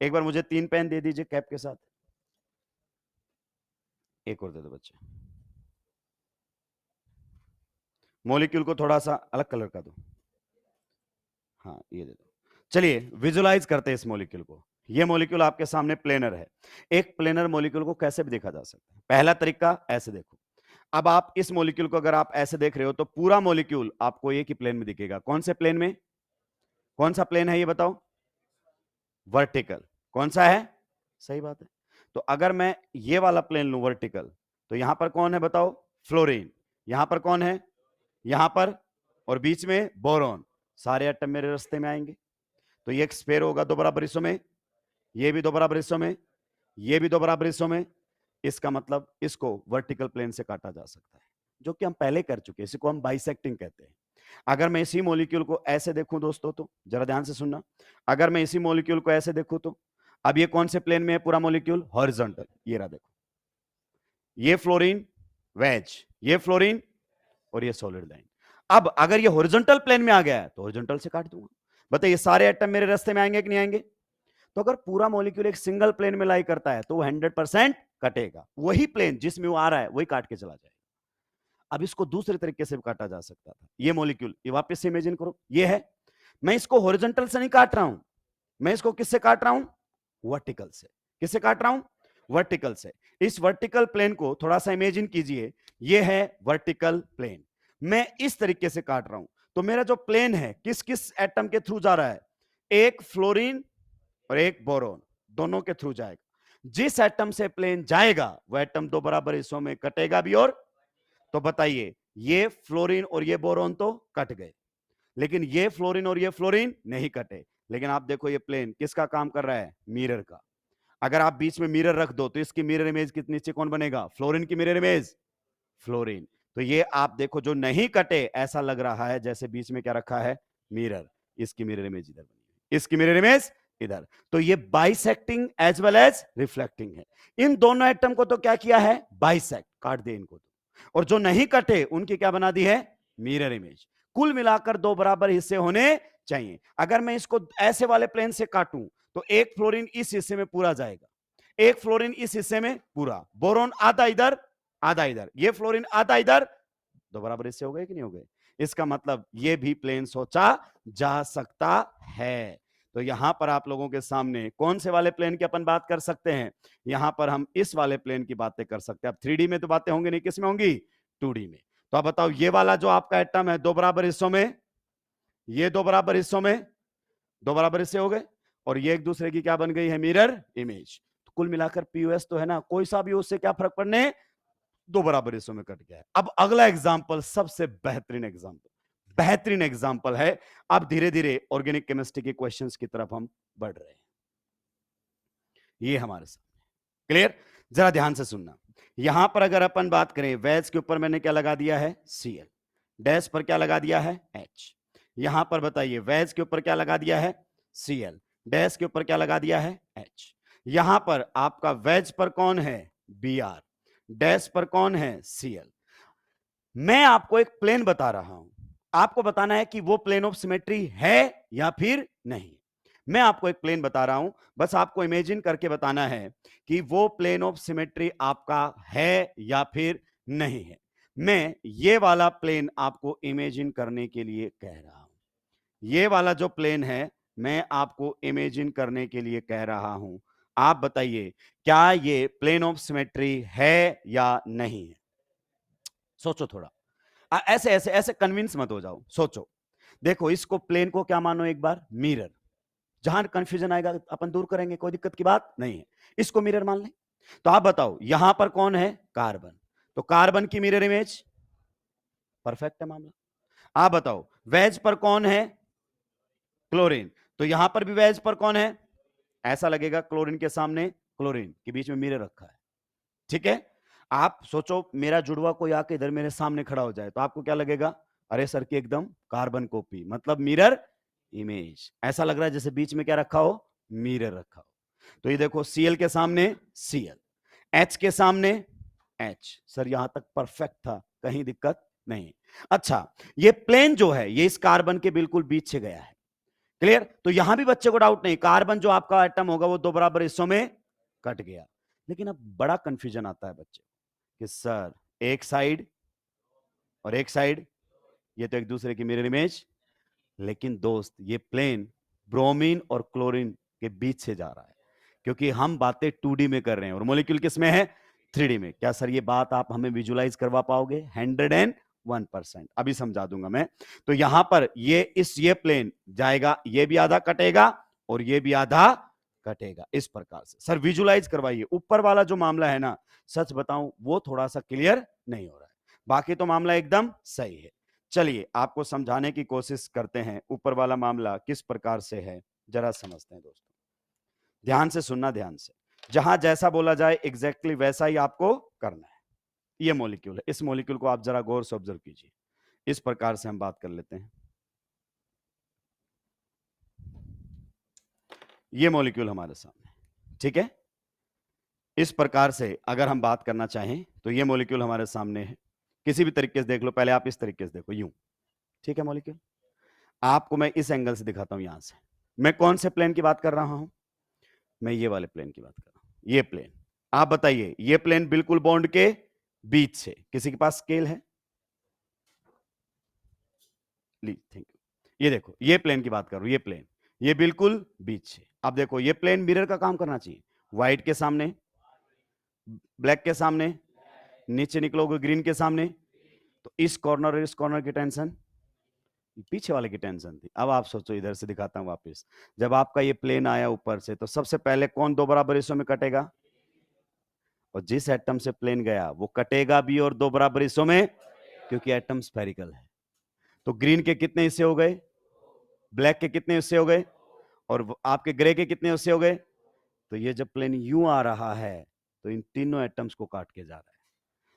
एक बार मुझे 3 पेन दे दीजिए कैप के साथ, एक और दे दो बच्चे। मॉलिक्यूल को थोड़ा सा अलग कलर का दो, हाँ ये दे दो। चलिए विजुलाइज करते हैं इस मॉलिक्यूल को। ये मॉलिक्यूल आपके सामने प्लेनर है। एक प्लेनर मॉलिक्यूल को कैसे भी देखा जा सकता है, पहला तरीका ऐसे देखो। अब आप इस मॉलिक्यूल को अगर आप ऐसे देख रहे हो तो पूरा मॉलिक्यूल आपको एक ही प्लेन में दिखेगा। कौन से प्लेन में, कौन सा प्लेन है ये बताओ, वर्टिकल। कौन सा है, सही बात है। तो अगर मैं ये वाला प्लेन लूं वर्टिकल, तो यहां पर कौन है बताओ, फ्लोरीन। यहां पर कौन है, यहां पर, और बीच में बोरॉन। सारे एटम मेरे रास्ते में आएंगे। तो ये एक स्फेयर होगा 2 बराबर हिस्सों में, ये भी 2 बराबर हिस्सों में, ये भी 2 बराबर हिस्सों में। इसका मतलब इसको वर्टिकल प्लेन से काटा जा सकता है, जो कि हम पहले कर चुके हैं, इसी को हम बाइसेक्टिंग कहते हैं। अगर मैं इसी मॉलिक्यूल को ऐसे देखूं दोस्तों, तो जरा ध्यान से सुनना, अगर मैं इसी मॉलिक्यूल को ऐसे देखूं तो अब ये कौन से प्लेन में है पूरा मॉलिक्यूल, हॉरिजॉन्टल। ये रहा देखो, ये फ्लोरीन वेज, ये फ्लोरीन, और ये सॉलिड लाइन। अब अगर ये हॉरिजॉन्टल प्लेन में आ गया है तो हॉरिजॉन्टल से काट दूंगा। बताइए सारे एटम मेरे रास्ते में आएंगे कि नहीं आएंगे। तो अगर पूरा मॉलिक्यूल एक सिंगल प्लेन में लाई करता है तो वो 100% कटेगा, वही प्लेन जिसमें वो आ रहा है वही काट के चला जाएगा। अब इसको दूसरे तरीके से भी काटा जा सकता था। ये मॉलिक्यूल ये वापस से इमेजिन करो, ये है, मैं इसको हॉरिजॉन्टल से नहीं काट रहा हूं, मैं इसको किससे काट रहा हूं, वर्टिकल से। किससे काट रहा हूं, वर्टिकल से। इस वर्टिकल प्लेन को थोड़ा सा इमेजिन कीजिए, ये है वर्टिकल प्लेन, मैं इस तरीके से काट रहा हूं। तो मेरा जो प्लेन है किस किस एटम के थ्रू जा रहा है, एक फ्लोरीन और एक बोरोन, दोनों के थ्रू जाएगा। जिस एटम से प्लेन जाएगा वो एटम 2 बराबर हिस्सों में कटेगा भी। और तो बताइए ये फ्लोरीन और ये बोरोन तो कट गए, लेकिन ये फ्लोरीन और ये फ्लोरीन नहीं कटे। लेकिन आप देखो ये प्लेन किसका काम कर रहा है, मिरर का। अगर आप बीच में मिरर रख दो तो इसकी मिरर इमेज कितनी नीचे कौन बनेगा, फ्लोरीन की मिरर इमेज, फ्लोरीन। तो ये आप देखो जो नहीं कटे, ऐसा लग रहा है जैसे बीच में क्या रखा है, मिरर। इसकी मिरर इमेज इधर बनी है, इसकी मिरर इमेज इधर। तो ये bisecting as well as reflecting है। इन दोनों एटम को तो क्या किया है, बाइसेक्ट, काट दे इनको तो। और जो नहीं कटे उनकी क्या बना दी है, मिरर इमेज। कुल मिलाकर दो बराबर हिस्से होने चाहिए। अगर मैं इसको ऐसे वाले प्लेन से काटूं तो एक फ्लोरीन इस हिस्से में पूरा जाएगा, एक फ्लोरीन इस हिस्से में पूरा, बोरोन आधा इधर आधा इधर, ये फ्लोरीन आधा इधर, दो बराबर हिस्से हो गए कि नहीं हो गए। इसका मतलब ये भी प्लेन सोचा जा सकता है। तो यहां पर आप लोगों के सामने कौन से वाले प्लेन की अपन बात कर सकते हैं, यहां पर हम इस वाले प्लेन की बातें कर सकते हैं। अब 3D में तो बातें होंगी नहीं, किस में होंगी, 2D में। तो आप बताओ, ये वाला जो आपका एटम है दो बराबर हिस्सों में, ये दो बराबर हिस्सों में, दो बराबर हिस्से हो गए, और ये एक दूसरे की क्या बन गई है, मिरर इमेज। तो कुल मिलाकर पीओएस तो है ना, कोई सा भी उससे क्या फर्क पड़ने, दो बराबर हिस्सों में कट गया है। अब अगला एग्जाम्पल सबसे बेहतरीन एग्जाम्पल, बेहतरीन एग्जाम्पल है। अब धीरे धीरे ऑर्गेनिक केमिस्ट्री के क्वेश्चंस की तरफ हम बढ़ रहे हैं। ये हमारे सामने क्लियर, जरा ध्यान से सुनना। यहां पर अगर अपन बात करें, वेज के ऊपर मैंने क्या लगा दिया है, Cl, डैश पर क्या लगा दिया है, H। यहां पर बताइए, वेज के ऊपर क्या लगा दिया है, Cl, डैश के ऊपर क्या लगा दिया है, H। यहां पर आपका वेज पर कौन है, Br, डैश पर कौन है, Cl। मैं आपको एक प्लेन बता रहा हूं, आपको बताना है कि वो प्लेन ऑफ सिमेट्री है या फिर नहीं। मैं आपको एक प्लेन बता रहा हूं, बस आपको इमेजिन करके बताना है कि वो प्लेन ऑफ सिमेट्री आपका है या फिर नहीं है। मैं ये वाला प्लेन आपको इमेजिन करने के लिए कह रहा हूं, ये वाला जो प्लेन है मैं आपको इमेजिन करने के लिए कह रहा हूं। आप बताइए, क्या ये प्लेन ऑफ सिमेट्री है या नहीं है। सोचो थोड़ा, ऐसे ऐसे ऐसे कन्विंस मत हो जाओ, सोचो। देखो, इसको प्लेन को क्या मानो एक बार, मिरर। जहां कंफ्यूजन आएगा अपन दूर करेंगे, कोई दिक्कत की बात नहीं है। इसको मिरर मान लें। तो आप बताओ, यहां पर कौन है, कार्बन, तो कार्बन की मिरर इमेज, परफेक्ट है मामला। आप बताओ, वेज पर कौन है, क्लोरीन, तो यहां पर भी वेज पर कौन है, ऐसा लगेगा क्लोरीन के सामने क्लोरीन के बीच में मिरर रखा है। ठीक है। आप सोचो, मेरा जुड़वा कोई आके इधर मेरे सामने खड़ा हो जाए तो आपको क्या लगेगा, अरे सर की एकदम कार्बन कॉपी, मतलब मिरर इमेज। ऐसा लग रहा है जैसे बीच में क्या रखा हो, मिरर रखा हो। तो ये देखो, Cl के सामने Cl, H के सामने H। सर यहां तक परफेक्ट था, कहीं दिक्कत नहीं। अच्छा, ये प्लेन जो है ये इस कार्बन के बिल्कुल बीच से गया है, क्लियर। तो यहां भी बच्चे को डाउट नहीं, कार्बन जो आपका एटम होगा वो दो बराबर हिस्सों में कट गया। लेकिन अब बड़ा कंफ्यूजन आता है बच्चे कि सर एक साइड और एक साइड, ये तो एक दूसरे की मिरर इमेज। लेकिन दोस्त, ये प्लेन ब्रोमीन और क्लोरीन के बीच से जा रहा है, क्योंकि हम बातें 2D में कर रहे हैं और मॉलिक्यूल किस में है, 3D में। क्या सर ये बात आप हमें विजुलाइज करवा पाओगे, 101%। अभी समझा दूंगा मैं। तो यहां पर ये प्लेन जाएगा, ये भी आधा कटेगा और ये भी आधा कटेगा, इस प्रकार से। सर विजुलाइज करवाइए। ऊपर वाला जो मामला है ना, सच बताऊं वो थोड़ा सा क्लियर नहीं हो रहा है, बाकी तो मामला एकदम सही है। चलिए आपको समझाने की कोशिश करते हैं, ऊपर वाला मामला किस प्रकार से है, जरा समझते हैं दोस्तों। ध्यान से सुनना, ध्यान से। जहां जैसा बोला जाए एग्जैक्टली वैसा ही आपको करना है। ये मॉलिक्यूल है, इस मॉलिक्यूल को आप जरा गौर से ऑब्जर्व कीजिए। इस प्रकार से हम बात कर लेते हैं। ये मॉलिक्यूल हमारे सामने, ठीक है। इस प्रकार से अगर हम बात करना चाहें तो ये मॉलिक्यूल हमारे सामने है। किसी भी तरीके से देख लो, पहले आप इस तरीके से देखो, यूं, ठीक है। मॉलिक्यूल आपको मैं इस एंगल से दिखाता हूं, यहां से। मैं कौन से प्लेन की बात कर रहा हूं, मैं ये वाले प्लेन की बात कर रहा हूं, ये प्लेन। आप बताइए, ये प्लेन बिल्कुल बॉन्ड के बीच से, किसी के पास स्केल है, ली, थैंक यू। ये देखो, ये प्लेन की बात कर रहा हूं, ये प्लेन, ये बिल्कुल बीच से। अब देखो, ये प्लेन मिरर का काम करना चाहिए, व्हाइट के सामने, ब्लैक के सामने, नीचे निकलोगे ग्रीन के सामने। तो इस कॉर्नर और इस कॉर्नर की टेंशन पीछे वाले की टेंशन थी। अब आप सोचो, इधर से दिखाता हूं वापस। जब आपका ये प्लेन आया ऊपर से, तो सबसे पहले कौन दो बराबर हिस्सों में कटेगा, और जिस एटम से प्लेन गया वो कटेगा भी और दो बराबर हिस्सों में, क्योंकि एटम स्फेरिकल है। तो ग्रीन के कितने हिस्से हो गए, ब्लैक के कितने हिस्से हो गए, और आपके ग्रे के कितने हिस्से हो गए। तो ये जब प्लेन यूं आ रहा है तो इन तीनों एटम्स को काट के जा रहा है।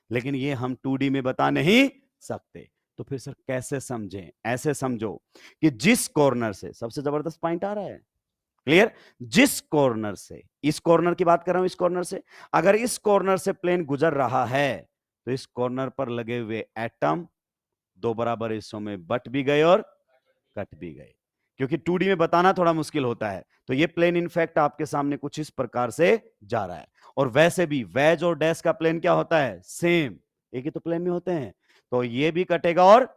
लेकिन ये हम 2D में बता नहीं सकते। तो फिर सर कैसे समझें? ऐसे समझो कि जिस कॉर्नर से, सबसे जबरदस्त पॉइंट आ रहा है, क्लियर, जिस कॉर्नर से, इस कॉर्नर की बात कर रहा हूं, इस कॉर्नर से, अगर इस कॉर्नर से प्लेन गुजर रहा है तो इस कॉर्नर पर लगे हुए एटम दो बराबर हिस्सों में बट भी गए और कट भी गए। क्योंकि 2D में बताना थोड़ा मुश्किल होता है, तो ये प्लेन इनफैक्ट आपके सामने कुछ इस प्रकार से जा रहा है। और वैसे भी वेज और डैश का प्लेन क्या होता है? सेम, एक ही तो प्लेन में होते हैं। तो ये भी कटेगा और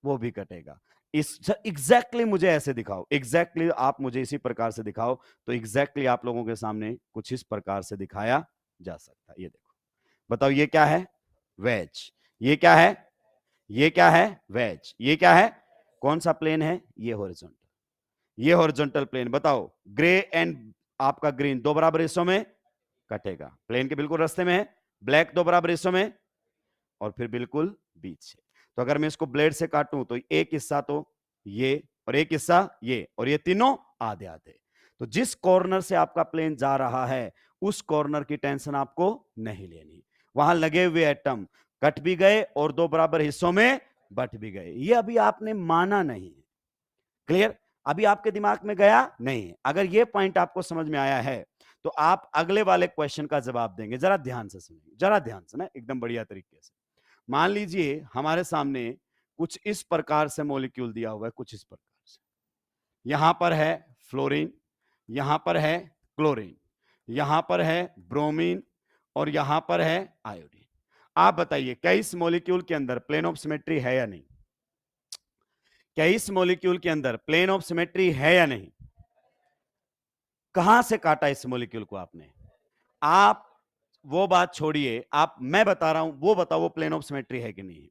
वो भी कटेगा। इस एग्जैक्टली मुझे ऐसे दिखाओ, एग्जैक्टली आप मुझे इसी प्रकार से दिखाओ, तो एग्जैक्टली आप लोगों के सामने कुछ इस प्रकार से दिखाया जा सकता है। ये देखो, बताओ ये क्या है? वेज। ये क्या है? ये क्या है? वेज। ये क्या है? कौन सा प्लेन है? ये हॉरिजॉन्टल। ये हॉरिजॉन्टल प्लेन। बताओ, ग्रे एंड आपका ग्रीन दो बराबर हिस्सों में कटेगा, प्लेन के बिल्कुल रास्ते में है। ब्लैक दो बराबर हिस्सों में, और फिर बिल्कुल बीच से। तो अगर मैं इसको ब्लेड से काटूं तो एक हिस्सा तो ये, और एक हिस्सा ये, और ये तीनों आधे आधे। तो जिस कॉर्नर से आपका प्लेन जा रहा है उस कॉर्नर की टेंशन आपको नहीं लेनी। वहां लगे हुए एटम कट भी गए और दो बराबर हिस्सों में बट भी गए। ये अभी आपने माना नहीं। क्लियर? अभी आपके दिमाग में गया नहीं। अगर ये पॉइंट आपको समझ में आया है तो आप अगले वाले क्वेश्चन का जवाब देंगे। जरा ध्यान से सुनिए, जरा ध्यान से ना, एकदम बढ़िया तरीके से। मान लीजिए हमारे सामने कुछ इस प्रकार से मॉलिक्यूल दिया हुआ है, कुछ इस प्रकार से। यहां पर है फ्लोरीन, यहां पर है क्लोरीन, यहां पर है ब्रोमीन, और यहां पर है आयोडीन। आप बताइए क्या इस मॉलिक्यूल के अंदर प्लेन ऑफ सिमेट्री है या नहीं? क्या इस मॉलिक्यूल के अंदर प्लेन ऑफ सिमेट्री है या नहीं? कहां से काटा इस मॉलिक्यूल को आपने? आप वो बात छोड़िए, आप, मैं बता रहा हूं, वो बताओ वो प्लेन ऑफ सिमेट्री है कि नहीं।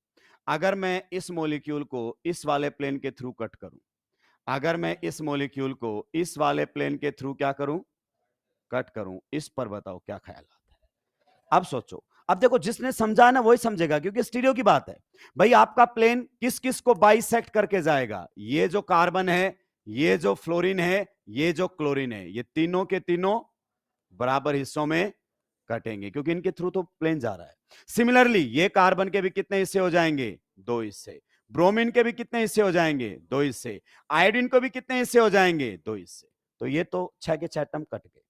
अगर मैं इस मॉलिक्यूल को इस वाले प्लेन के थ्रू कट करूं, अगर मैं इस मॉलिक्यूल को इस वाले प्लेन के थ्रू क्या करूं? कट करूं, इस पर बताओ क्या ख्याल आता है? अब सोचो। अब देखो, जिसने समझा ना वही समझेगा, क्योंकि स्टीरियो की बात है। भाई आपका प्लेन किस किस को बाइसेक्ट करके जाएगा? ये जो कार्बन है, ये जो फ्लोरीन है, ये जो क्लोरीन है, ये तीनों के तीनों बराबर हिस्सों में कटेंगे, क्योंकि इनके थ्रू तो प्लेन जा रहा है। सिमिलरली ये कार्बन के भी कितने हिस्से हो जाएंगे? दो हिस्से। ब्रोमीन के भी कितने हिस्से हो जाएंगे? दो हिस्से। आयोडीन को भी कितने हिस्से हो जाएंगे? दो हिस्से। तो ये तो 6 के 6 एटम कट गए।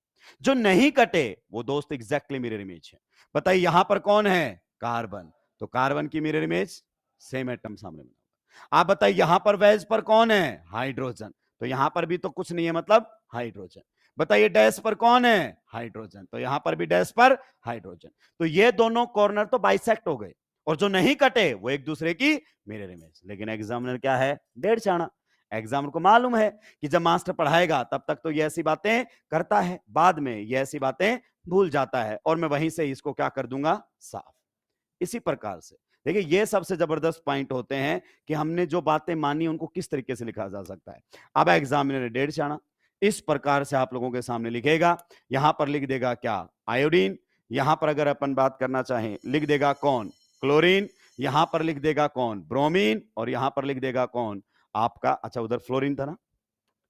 जो नहीं कटे वो दोस्त एग्जैक्टली मिरर इमेज है। बताइए यहां पर कौन है? कार्बन। तो कार्बन की मिरर इमेज, सेम एटम सामने बना। आप बताइए यहां पर वेज पर कौन है? हाइड्रोजन। तो यहां पर भी तो कुछ नहीं है, मतलब हाइड्रोजन। बताइए डैश पर कौन है? हाइड्रोजन। तो यहां पर भी डैश पर हाइड्रोजन। तो ये दोनों कॉर्नर तो बाइसेक्ट हो गए, और जो नहीं कटे वो एक दूसरे की मिरर इमेज। लेकिन एग्जामिनर क्या है? डेढ़ चाणा। एग्जामिनर को मालूम है कि जब मास्टर पढ़ाएगा तब तक तो ये ऐसी बातें करता है, बाद में ये ऐसी बातें भूल जाता है, और मैं वहीं से इसको क्या कर दूंगा? साफ। इसी प्रकार से देखिए, ये सबसे जबरदस्त पॉइंट होते हैं कि हमने जो बातें मानी उनको किस तरीके से लिखा जा सकता है। अब एग्जामिनर डेढ़ चाणा इस प्रकार से आप लोगों के सामने लिखेगा। यहां पर लिख देगा क्या? आयोडीन। यहां पर अगर अपन बात करना चाहें लिख देगा कौन? क्लोरीन। यहां पर लिख देगा कौन? ब्रोमीन। और यहां पर लिख देगा कौन? आपका, अच्छा उधर फ्लोरीन था ना,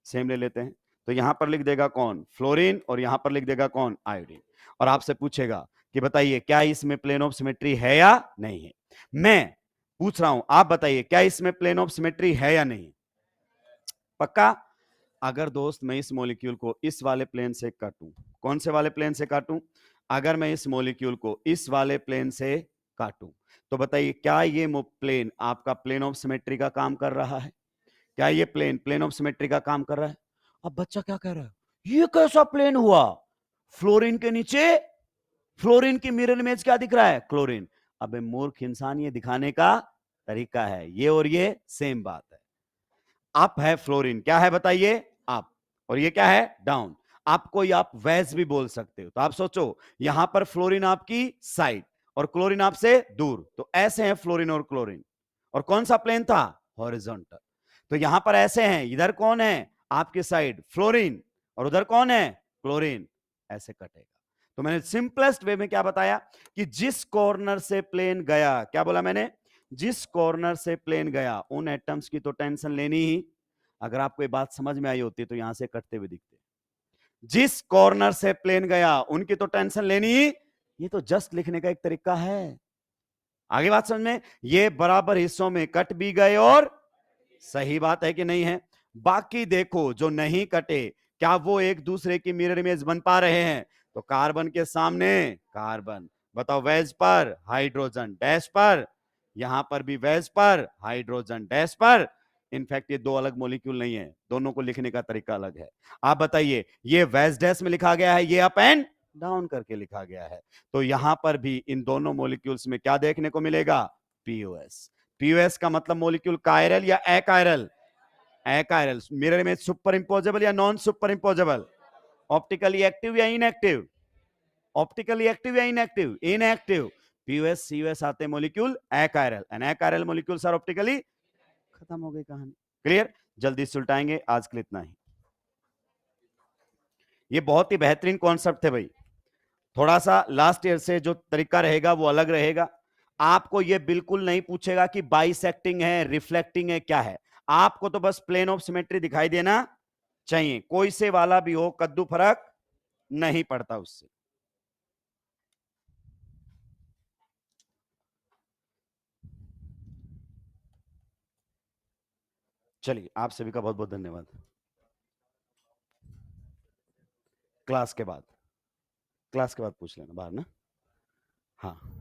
सेम ले लेते हैं। तो यहां पर लिख देगा कौन? फ्लोरीन। और यहां पर लिख देगा कौन? आयोडीन। और आपसे पूछेगा कि बताइए क्या इसमें प्लेन ऑफ सिमेट्री है या नहीं है? मैं पूछ रहा हूं, आप बताइए क्या इसमें प्लेन ऑफ सिमेट्री है या नहीं? पक्का? अगर दोस्त मैं इस मॉलिक्यूल को इस वाले प्लेन से काटूं, कौन से वाले प्लेन से काटूं? अगर मैं इस मॉलिक्यूल को इस वाले प्लेन से काटूं, तो बताइए क्या ये प्लेन आपका प्लेन ऑफ सिमेट्री का काम कर रहा है? क्या ये प्लेन प्लेन ऑफ सिमेट्री का काम कर रहा है? अब बच्चा क्या कह रहा है? ये कैसा प्लेन हुआ? फ्लोरीन के नीचे फ्लोरीन की मिरर इमेज क्या दिख रहा है? क्लोरीन। अबे मूर्ख इंसान, ये दिखाने का तरीका है। ये और ये सेम बात है। अप है फ्लोरीन, क्या है बताइए? अप। और ये क्या है? डाउन। आपको ये आप वैस भी बोल सकते हो। तो आप सोचो, यहां पर फ्लोरीन आपकी साइड और क्लोरीन आपसे दूर, तो ऐसे हैं फ्लोरीन और क्लोरीन। और कौन सा प्लेन था? हॉरिजॉन्टल। तो यहां पर ऐसे हैं, इधर कौन है? आपकी साइड फ्लोरीन, और उधर कौन है? क्लोरीन। ऐसे कटेगा। तो मैंने सिंपलेस्ट वे में क्या बताया कि जिस कॉर्नर से प्लेन गया, क्या बोला मैंने? जिस कॉर्नर से प्लेन गया उन एटम्स की तो टेंशन लेनी ही। अगर आपको ये बात समझ में आई होती तो यहां से कटते हुए दिखते। जिस कॉर्नर से प्लेन गया उनकी तो टेंशन लेनी ही। ये तो जस्ट लिखने का एक तरीका है। आगे बात समझ में? ये बराबर हिस्सों में कट भी गए और सही बात है कि नहीं है? बाकी देखो जो नहीं कटे, क्या वो एक दूसरे की मिरर इमेज बन पा रहे हैं? तो कार्बन के सामने कार्बन, बताओ वेज पर हाइड्रोजन, डैश पर, यहां पर भी वेज पर हाइड्रोजन, डैश पर। इनफैक्ट ये दो अलग मॉलिक्यूल नहीं है, दोनों को लिखने का तरीका अलग है। आप बताइए, ये वेज डैश में लिखा गया है, ये अप एंड डाउन करके लिखा गया है। तो यहां पर भी इन दोनों मॉलिक्यूल्स में क्या देखने को मिलेगा? पीओएस। पीओएस का मतलब मॉलिक्यूल कायरल या achiral? Achiral. Mirror image superimposable या non superimposable? Optically active या इनएक्टिव? ऑप्टिकली एक्टिव या इनएक्टिव? इनएक्टिव। पीओएस सीओएस आते molecule achiral, and achiral molecules are optically. खत्म हो गई कहानी। क्लियर? जल्दी सुलटाएंगे, आज के लिए इतना ही। ये बहुत ही बेहतरीन कॉन्सेप्ट थे भाई। थोड़ा सा लास्ट ईयर से जो तरीका रहेगा वो अलग रहेगा। आपको ये बिल्कुल नहीं पूछेगा कि बाइसेक्टिंग है, रिफ्लेक्टिंग है, क्या है। आपको तो बस प्लेन ऑफ सिमेट्री दिखाई देना चाहिए, कोई से वाला भी हो, कद्दू फर्क नहीं पड़ता उससे। चलिए, आप सभी का बहुत बहुत धन्यवाद। क्लास के बाद, क्लास के बाद पूछ लेना बाहर ना। हाँ।